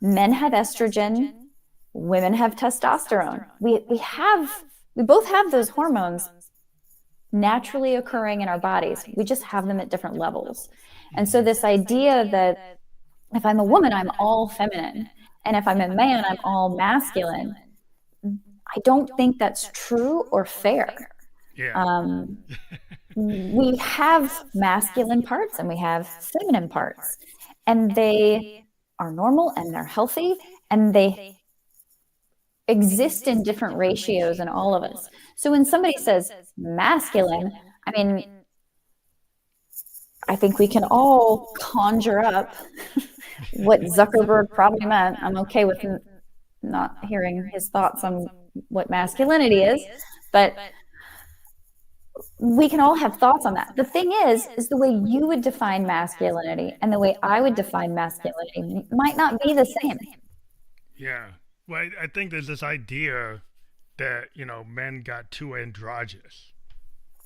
Men have estrogen, women have testosterone. We both have those hormones naturally occurring in our bodies. We just have them at different levels. And so this idea that if I'm a woman, I'm all feminine, and if I'm a man, I'm all masculine, I don't think that's true or fair. Yeah. We have masculine parts and we have feminine parts, and they are normal and they're healthy and they exist in different ratios in all of us. So when somebody says masculine, I mean, I think we can all conjure up what Zuckerberg probably meant. I'm okay with not hearing his thoughts on what masculinity is, but we can all have thoughts on that. The thing is the way you would define masculinity and the way I would define masculinity might not be the same. Yeah. Well, I think there's this idea that men got too androgynous.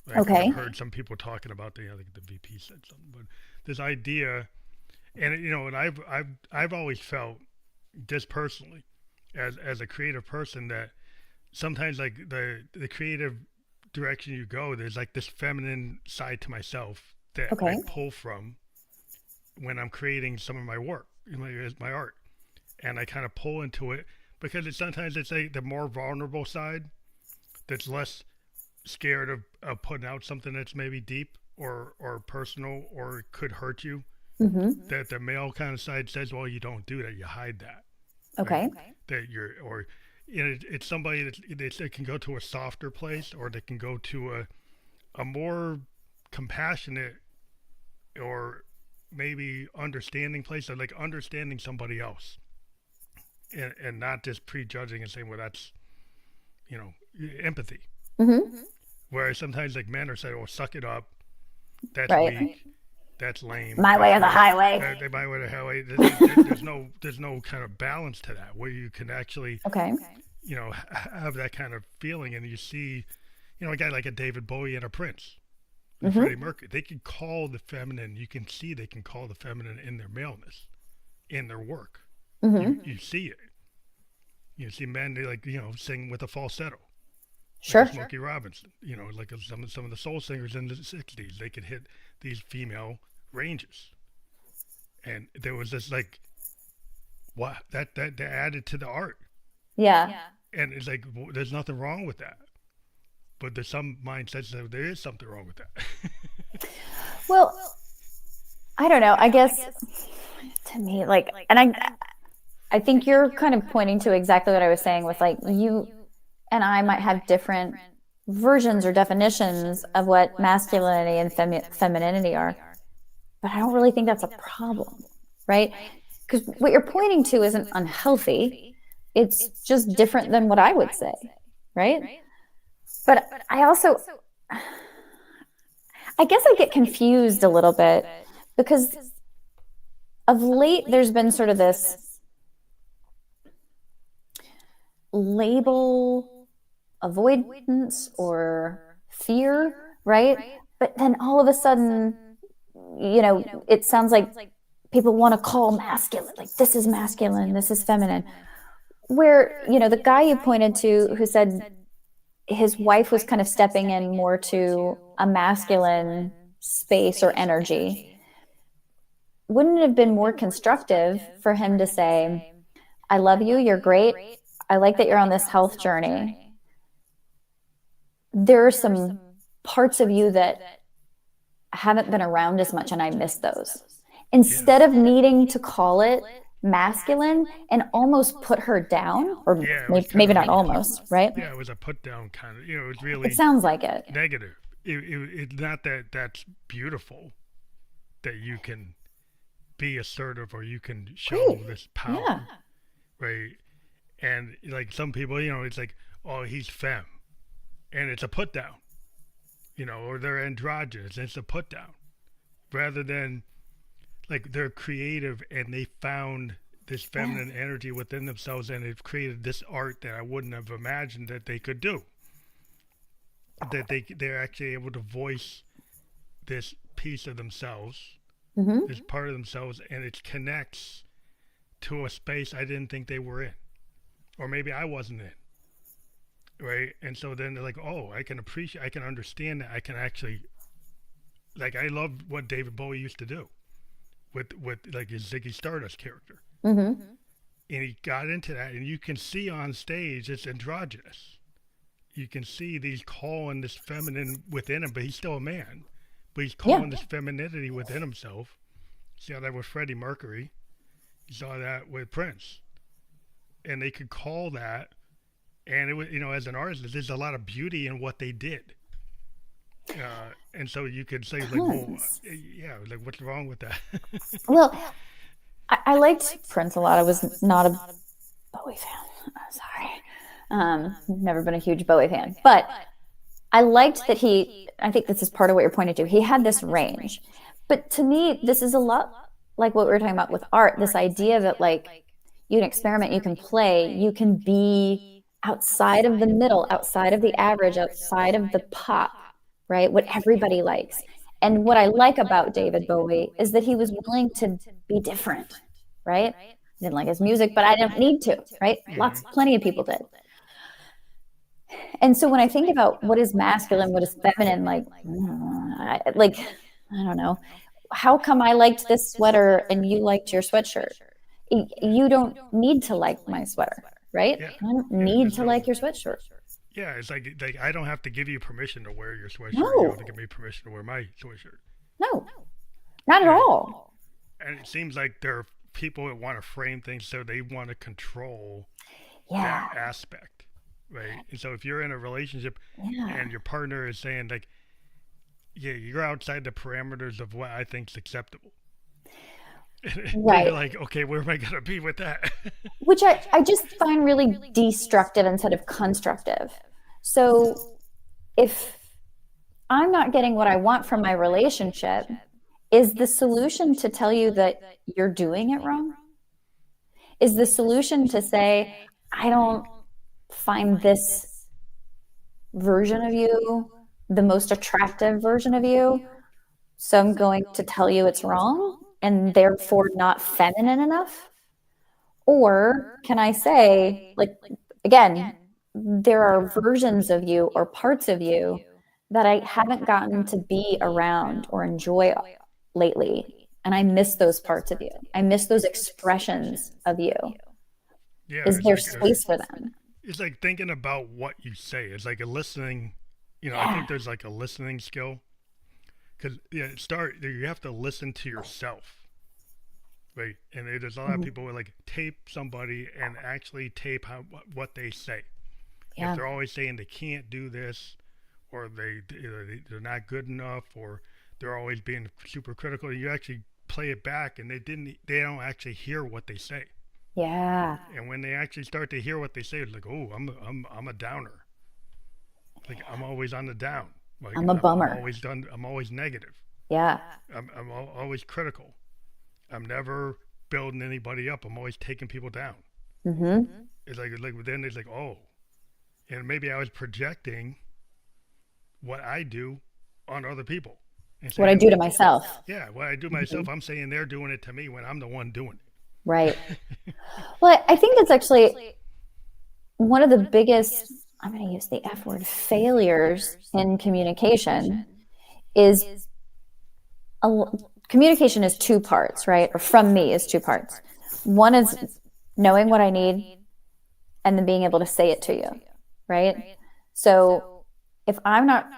Like, Okay. I've heard some people talking about I think the VP said something, but this idea, and and I've always felt, just personally, as a creative person, that sometimes like the creative direction you go, there's like this feminine side to myself that Okay. I pull from when I'm creating some of my work, my art, and I kind of pull into it because sometimes it's like the more vulnerable side that's less scared of putting out something that's maybe deep or personal or could hurt you. Mm-hmm. That the male kind of side says, well, you don't do that, you hide that. Okay. Right? That you're, or it's somebody that can go to a softer place, or they can go to a more compassionate or maybe understanding place, or like understanding somebody else, and not just prejudging and saying, well, that's empathy. Mm-hmm. Whereas sometimes like men are saying, "Oh, suck it up. That's Right. weak. That's lame. My way or the highway. My way or the highway." There's no kind of balance to that where you can actually Okay. have that kind of feeling, and you see, a guy like a David Bowie and a Prince, and Mm-hmm. Freddie Mercury. They can call the feminine. You can see they can call the feminine in their maleness, in their work. Mm-hmm. You see it. You see men they sing with a falsetto. Sure. Like Smokey Robinson, like some of the soul singers in the '60s, they could hit these female ranges, and there was this like, what that added to the art. Yeah. And it's like there's nothing wrong with that. But there's some mindsets that there is something wrong with that. Well, I don't know. I guess to me, like, and I think you're kind of pointing to exactly what I was saying with like you and I might have different versions or definitions of what masculinity and femininity are, but I don't really think that's a problem, right? Because what you're pointing to isn't unhealthy. It's just different than what I would say, right? But I also, I guess I get confused a little bit because of late there's been sort of this label avoidance or fear, right? But then all of a sudden, it sounds like people want to call masculine, like this is masculine, this is feminine. Where, the guy you pointed to who said his wife was kind of stepping in more to a masculine space or energy, wouldn't it have been more constructive for him to say, I love you, you're great, I like that you're on this health journey. There are some parts of you that haven't been around as much and I miss those. Instead of needing to call it masculine and almost put her down, or maybe not almost, right? Yeah, it was a put down kind of, it was really. It sounds like it. Negative. It's not that that's beautiful, that you can be assertive or you can show this power, right? And like some people, it's like, oh, he's femme, and it's a put down, or they're androgynous, and it's a put down, rather than like they're creative and they found this feminine energy within themselves and they've created this art that I wouldn't have imagined that they could do. That they're actually able to voice this piece of themselves, this part of themselves, and it connects to a space I didn't think they were in. Or maybe I wasn't in. Right? And so then they're like, oh, I can understand that. I can actually, like, I love what David Bowie used to do with like his Ziggy Stardust character. And he got into that, and you can see on stage it's androgynous. You can see that he's calling this feminine within him, but he's still a man. But he's calling this femininity within himself. You saw that with Freddie Mercury. You saw that with Prince. And they could call that, and it was, as an artist, there's a lot of beauty in what they did. And so you could say, like, well, yeah, like, what's wrong with that? Well, I liked Prince a lot. I was not a Bowie fan. I'm sorry. Never been a huge Bowie fan. But I liked that I think this is part of what you're pointing to. He had this range. But to me, this is a lot like what we were talking about with art, this idea that, like, you can experiment, you can play, you can be outside of the middle, outside of the average, outside of the pop, right? What everybody likes. And what I like about David Bowie is that he was willing to be different, right? I didn't like his music, but I didn't need to, right? Plenty of people did. And so when I think about what is masculine, what is feminine, I don't know. How come I liked this sweater and you liked your sweatshirt? You don't need to like my sweater, right? I don't need to like your sweatshirt. Yeah, it's like I don't have to give you permission to wear your sweatshirt. No. You don't have to give me permission to wear my sweatshirt. No, not at all. And it seems like there are people that want to frame things so they want to control that aspect, right? And so if you're in a relationship and your partner is saying, like, yeah, you're outside the parameters of what I think's acceptable. Right. You're like, okay, where am I going to be with that? Which I just find really destructive instead of constructive. So if I'm not getting what I want from my relationship, is the solution to tell you that you're doing it wrong? Is the solution to say, I don't find this version of you the most attractive version of you, so I'm going to tell you it's wrong and therefore not feminine enough? Or can I say, like, again, there are versions of you or parts of you that I haven't gotten to be around or enjoy lately, And I miss those parts of you. I miss those expressions of you. Yeah, Is it's there like space for them? it's like thinking about what you say. It's like a listening. I Yeah. think there's like a listening skill because you have to listen to yourself, right? And there's a lot of Mhm. people who like tape somebody and actually tape what they say. If Yeah. they're always saying they can't do this, or they're not good enough, or they're always being super critical, you actually play it back and they don't actually hear what they say. Yeah. And when they actually start to hear what they say, it's like, oh, I'm a downer. Like I'm always on the down. Like I'm a I'm bummer. always done. I'm always negative. Yeah. I'm always critical. I'm never building anybody up. I'm always taking people down. Mm-hmm. It's like then it's like, oh, and maybe I was projecting what I do on other people and What I do saying, to myself. yeah, what I do Mhm. myself. I'm saying they're doing it to me when I'm the one doing Right. it. Well, I think that's actually one of the biggest, I'm going to use the F word, failures in communication is a, communication is two parts, right? Or from me is two parts. One is knowing what I need and then being able to say it to you, right? So if I'm not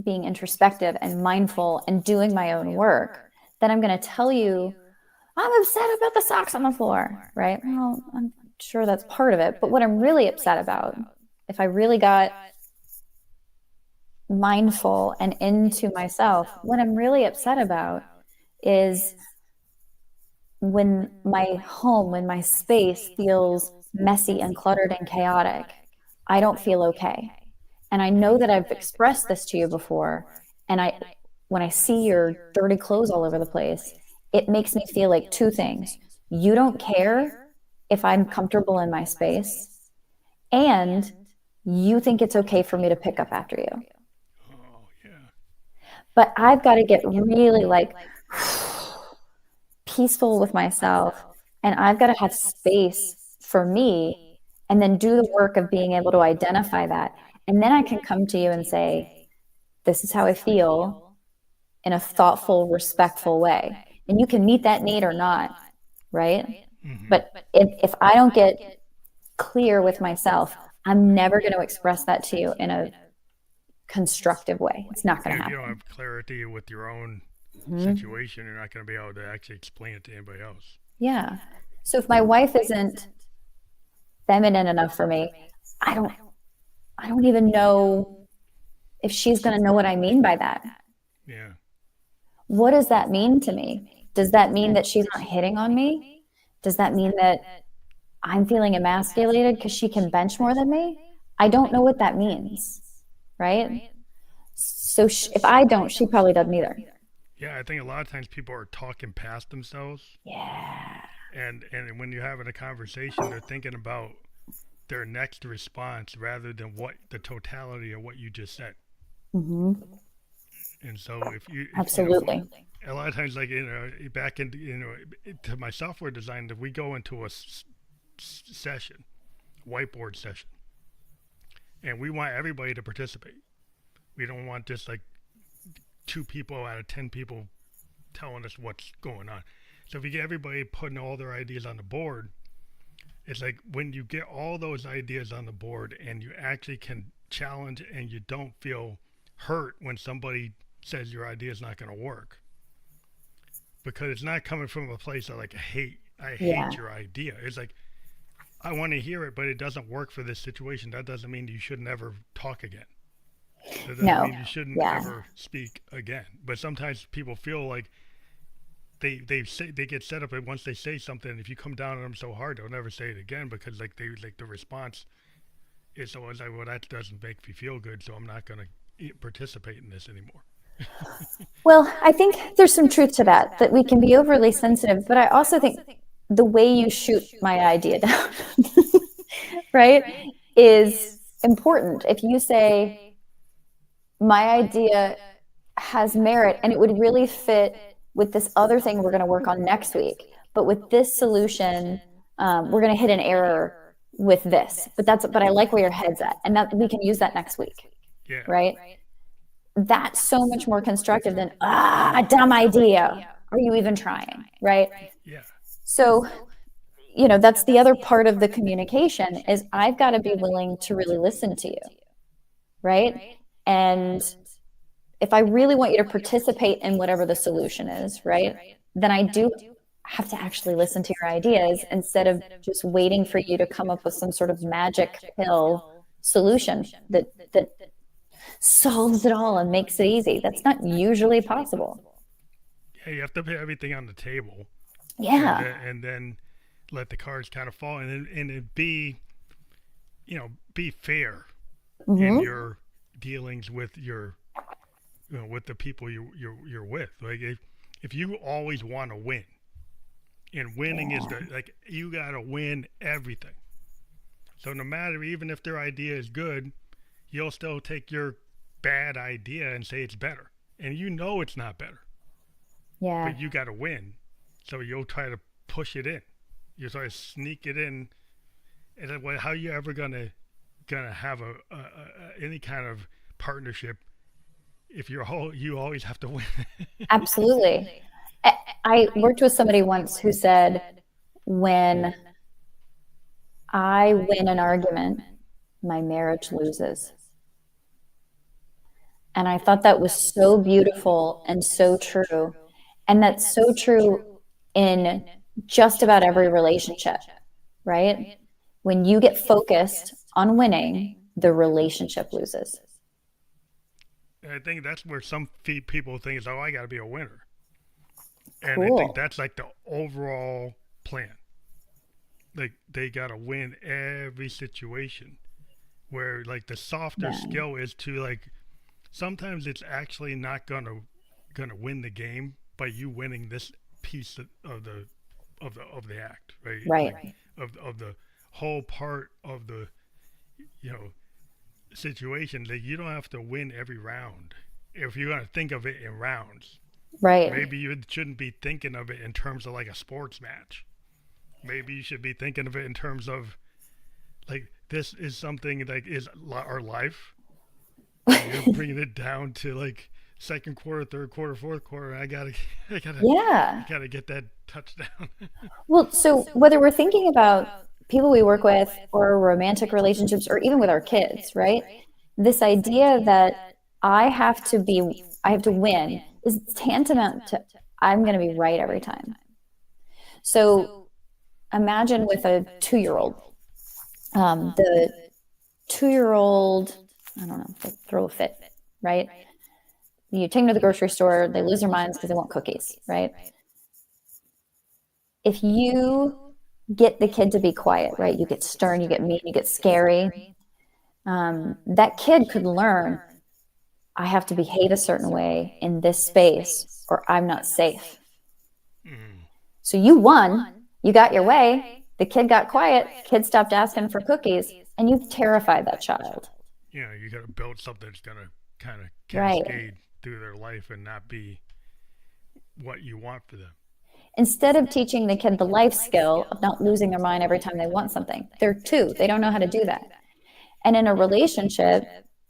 being introspective and mindful and doing my own work, then I'm going to tell you, I'm upset about the socks on the floor, right? Well, I'm sure that's part of it. But what I'm really upset about, if I really got mindful and into myself, what I'm really upset about is when my home, when my space feels messy and cluttered and chaotic, I don't feel okay. And I know that I've expressed this to you before. And when I see your dirty clothes all over the place, it makes me feel like two things. You don't care if I'm comfortable in my space, and you think it's okay for me to pick up after you. Oh yeah. But I've got to get really like peaceful with myself, and I've got to have space for me and then do the work of being able to identify that. And then I can come to you and say, this is how I feel in a thoughtful, respectful way. And you can meet that need or not, right? Mm-hmm. But if I don't get clear with myself, I'm never going to express that to you in a constructive way. It's not going to If you don't happen. have clarity with your own Mhm. situation, you're not going to be able to actually explain it to anybody else. Yeah. So if my wife isn't feminine enough for me, I don't I don't even know if she's going to know what I mean by that. Yeah. What does that mean to me? Does that mean that she's not hitting on me? Does that mean that I'm feeling emasculated because she can bench more than me? I don't know what that means, right? So if I don't, she probably doesn't either. Yeah, I think a lot of times people are talking past themselves, Yeah. and when you're having a conversation, they're thinking about their next response rather than what the totality of what you just said. Hmm. And so if Absolutely. a lot of times, like back in to my software design, if we go into a session, whiteboard session, and we want everybody to participate. We don't want just like 2 people out of 10 people telling us what's going on. So if you get everybody putting all their ideas on the board, it's like when you get all those ideas on the board and you actually can challenge and you don't feel hurt when somebody says your idea is not going to work, because it's not coming from a place of like I Yeah. hate your idea. It's like I want to hear it, but it doesn't work for this situation. That doesn't mean you should never talk again. That doesn't No. mean you shouldn't Yeah. ever speak again. But sometimes people feel like they get set up, and once they say something, if you come down on them so hard, they'll never say it again, because like they like the response is always like, well, that doesn't make me feel good, so I'm not going to participate in this anymore. Well, I think there's some truth to that, that we can be overly sensitive, but I also think the way you shoot my idea down, right, is important. If you say, my idea has merit and it would really fit with this other thing we're going to work on next week, but with this solution, we're going to hit an error with this. But I like where your head's at, and that we can use that next week, Yeah. right? That's so much more constructive than dumb idea. Are you even trying? Right. Yeah. So, that's the other part of the communication is I've got to be willing to really listen to you. Right. And if I really want you to participate in whatever the solution is, right, then I do have to actually listen to your ideas instead of just waiting for you to come up with some sort of magic pill solution that solves it all and makes it easy. That's not usually possible. Yeah, you have to put everything on the table, Yeah. and then let the cards kind of fall, and it be, be fair in Mm-hmm. your dealings with your, with the people you're with. Like if you always want to win, and winning is Yeah. like you gotta win everything. So no matter, even if their idea is good, you'll still take your bad idea and say it's better, and it's not better, Yeah. but you gotta win. So you'll try to push it in. You try to sneak it in, and then how you ever gonna have any kind of partnership if you always have to win? Absolutely. I worked with somebody once who said, when I win an argument, my marriage loses. And I thought that was so beautiful and so true. And that's so true in just about every relationship, right? When you get focused on winning, the relationship loses. And I think that's where some people think is, oh, I got to be a winner. And I think Cool. that's like the overall plan. Like they got to win every situation. Where like the softer Yeah. skill is to like sometimes it's actually not gonna win the game by you winning this piece of the act, right? Right. Like of the whole part of the you know situation. That you don't have to win every round. If you're gonna think of it in rounds, Right. maybe you shouldn't be thinking of it in terms of like a sports match. Maybe you should be thinking of it in terms of like this is something like is our life. And you're bringing it down to like second quarter, third quarter, fourth quarter. I gotta, I Yeah. gotta get that touchdown. Well, so whether we're thinking about people we work with or romantic relationships or even with our kids, right? This idea that I have to win is tantamount to I'm going to be right every time. So imagine with a 2 year old, the 2 year old, I don't know, they throw a fit, right? You take them to the grocery store, they lose their minds because they want cookies, right? If you get the kid to be quiet, right? You get stern, you get mean, you get scary. That kid could learn I have to behave a certain way in this space or I'm not safe. Mm. So you won, you got your way, the kid got quiet, kid stopped asking for cookies, and you've terrified that child. You gotta build something that's gonna kind of Right. cascade through their life and not be what you want for them. Instead of teaching the kid the life skill of not losing their mind every time they want something, they're two, they don't know how to do that. And in a relationship,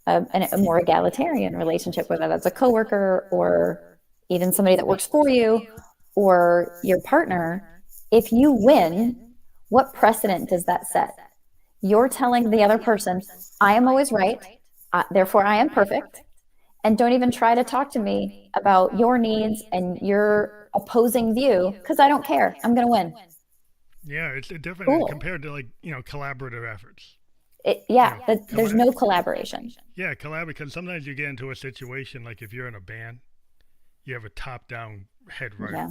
a more egalitarian relationship, whether that's a coworker or even somebody that works for you or your partner, if you win, what precedent does that set? You're telling the other person, I am always right, therefore I am perfect, and don't even try to talk to me about your needs and your opposing view because I don't care. I'm going to win. Yeah, it's different Cool. compared to like collaborative efforts. Yeah, there's no collaboration. Yeah, collaborate because sometimes you get into a situation like if you're in a band, you have a top-down head writer, Yeah.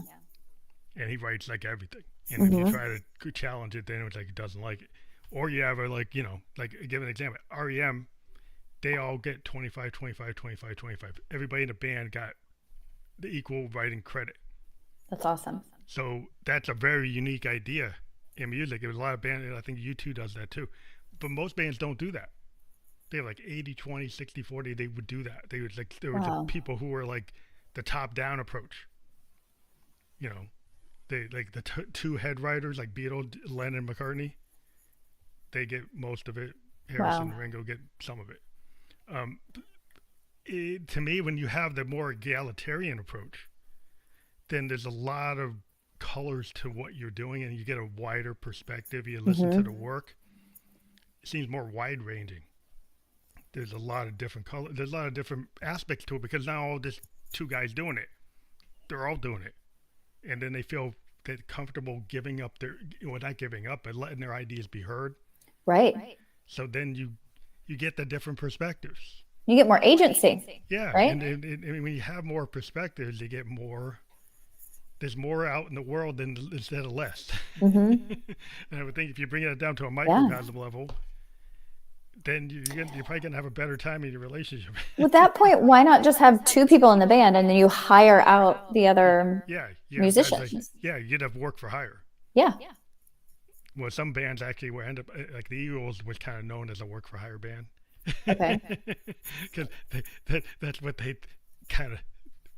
and he writes like everything. And if you Mm-hmm. try to challenge it, then it's like he doesn't like it. Or you have a like like give an example. REM, they all get 25, 25, 25, 25. Everybody in the band got the equal writing credit. That's awesome. So that's a very unique idea in music. There's a lot of bands, I think U2 does that too. But most bands don't do that. They have like 80, 20, 60, 40. They would do that. They would like, there were just Wow. people who were like the top down approach. You know, they like the two head writers like Beatles, Lennon, McCartney. They get most of it. Harrison Wow. and Ringo get some of it. Um, to me, when you have the more egalitarian approach, then there's a lot of colors to what you're doing, and you get a wider perspective. You listen to Mm-hmm. the work. It seems more wide ranging. There's a lot of different colors. There's a lot of different aspects to it because now all this two guys doing it. They're all doing it, and then they feel that comfortable giving up their, well, not giving up, but letting their ideas be heard. Right. So then you get the different perspectives. You get more agency. Yeah, Right. and when you have more perspectives, you get more. There's more out in the world than instead of less. Mm-hmm. And I would think if you bring it down to a Yeah. microcosm level, then you're probably gonna have a better time in your relationship. At that point, why not just have two people in the band and then you hire out the other Yeah, musicians? you'd have work for hire. Yeah. Well, some bands actually will end up like the Eagles was kind of known as a work for hire band. Okay. Because that's what they kind of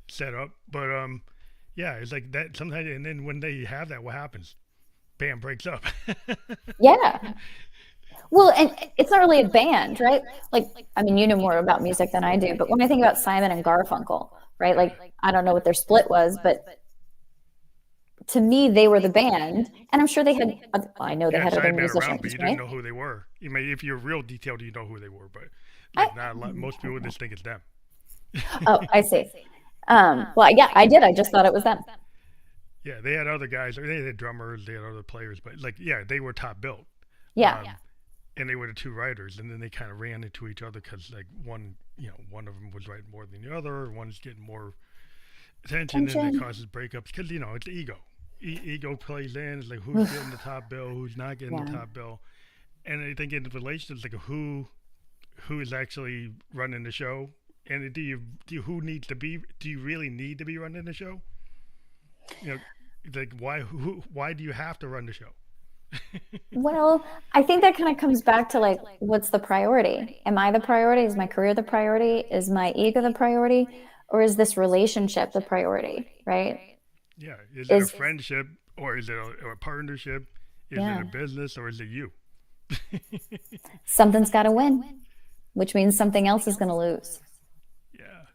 set up. But yeah, it's like that sometimes. And then when they have that, what happens? Band breaks up. Yeah. Well, and it's not really a band, right? Like, I mean, you know more about music than I do, but when I think about Simon and Garfunkel, right? Like, I don't know what their split was, but to me, they were the band, and I'm sure they had. I know they Yeah, had other Simon been around, musicians, but you right? didn't know who they were. You may, if you're real detailed, you know who they were, but I, like not a lot. Most people just think it's them. oh, I see. Well, yeah, I did. I just thought it was them. Yeah, they had other guys. They had drummers. They had other players, but like, yeah, they were top built. Yeah. And they were the two writers, and then they kind of ran into each other because like one of them was writing more than the other. One's getting more attention, and it causes breakups because it's ego. Ego plays in. It's like who's getting the top bill, who's not getting the top bill, and I think in relationships, like who is actually running the show, and do you who needs to be? Do you really need to be running the show? Like why do you have to run the show? Well, I think that kind of comes back to like, what's the priority? Am I the priority? Is my career the priority? Is my ego the priority? Or is this relationship the priority? Right? Yeah. Is it a friendship, or is it a partnership? Is it a business, or is it you? Something's got to win, which means something else is going to lose. Yeah.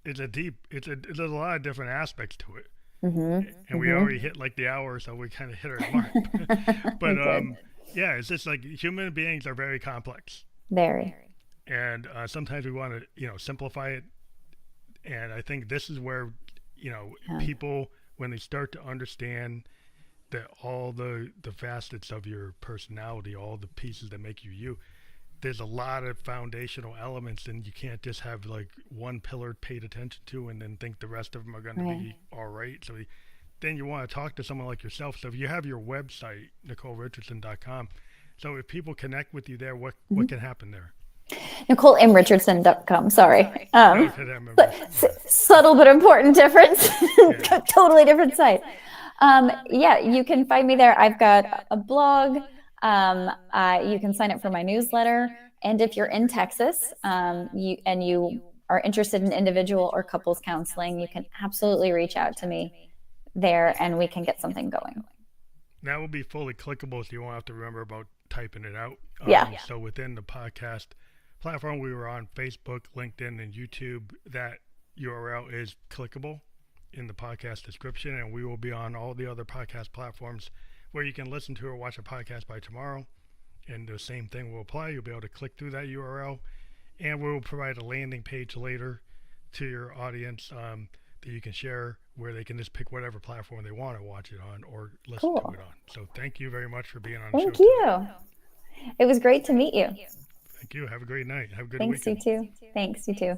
There's a lot of different aspects to it. Mm-hmm. And we already hit like the hour, so we kind of hit our mark. But yeah, it's just like human beings are very complex. Very. And sometimes we want to, simplify it. And I think this is where, people, when they start to understand that all the facets of your personality, all the pieces that make you you, there's a lot of foundational elements, and you can't just have like one pillar paid attention to and then think the rest of them are going to be all right. So then you want to talk to someone like yourself. So if you have your website, NicoleRichardson.com, so if people connect with you there, what can happen there? NicoleMRichardson.com. Sorry. Subtle but important difference. Totally different site. Yeah, you can find me there. I've got a blog. You can sign up for my newsletter. And if you're in Texas, you are interested in individual or couples counseling, you can absolutely reach out to me there and we can get something going. That will be fully clickable, so you won't have to remember about typing it out. So within the podcast platform, we were on Facebook, LinkedIn, and YouTube. That URL is clickable in the podcast description, and we will be on all the other podcast platforms where you can listen to or watch a podcast by tomorrow. And the same thing will apply. You'll be able to click through that URL, and we will provide a landing page later to your audience that you can share, where they can just pick whatever platform they want to watch it on or listen to it on. So thank you very much for being on the show. Thank you. It was great to meet you. Thank you. Have a great night. Have a good Thanks, weekend. you too. Thanks, you too.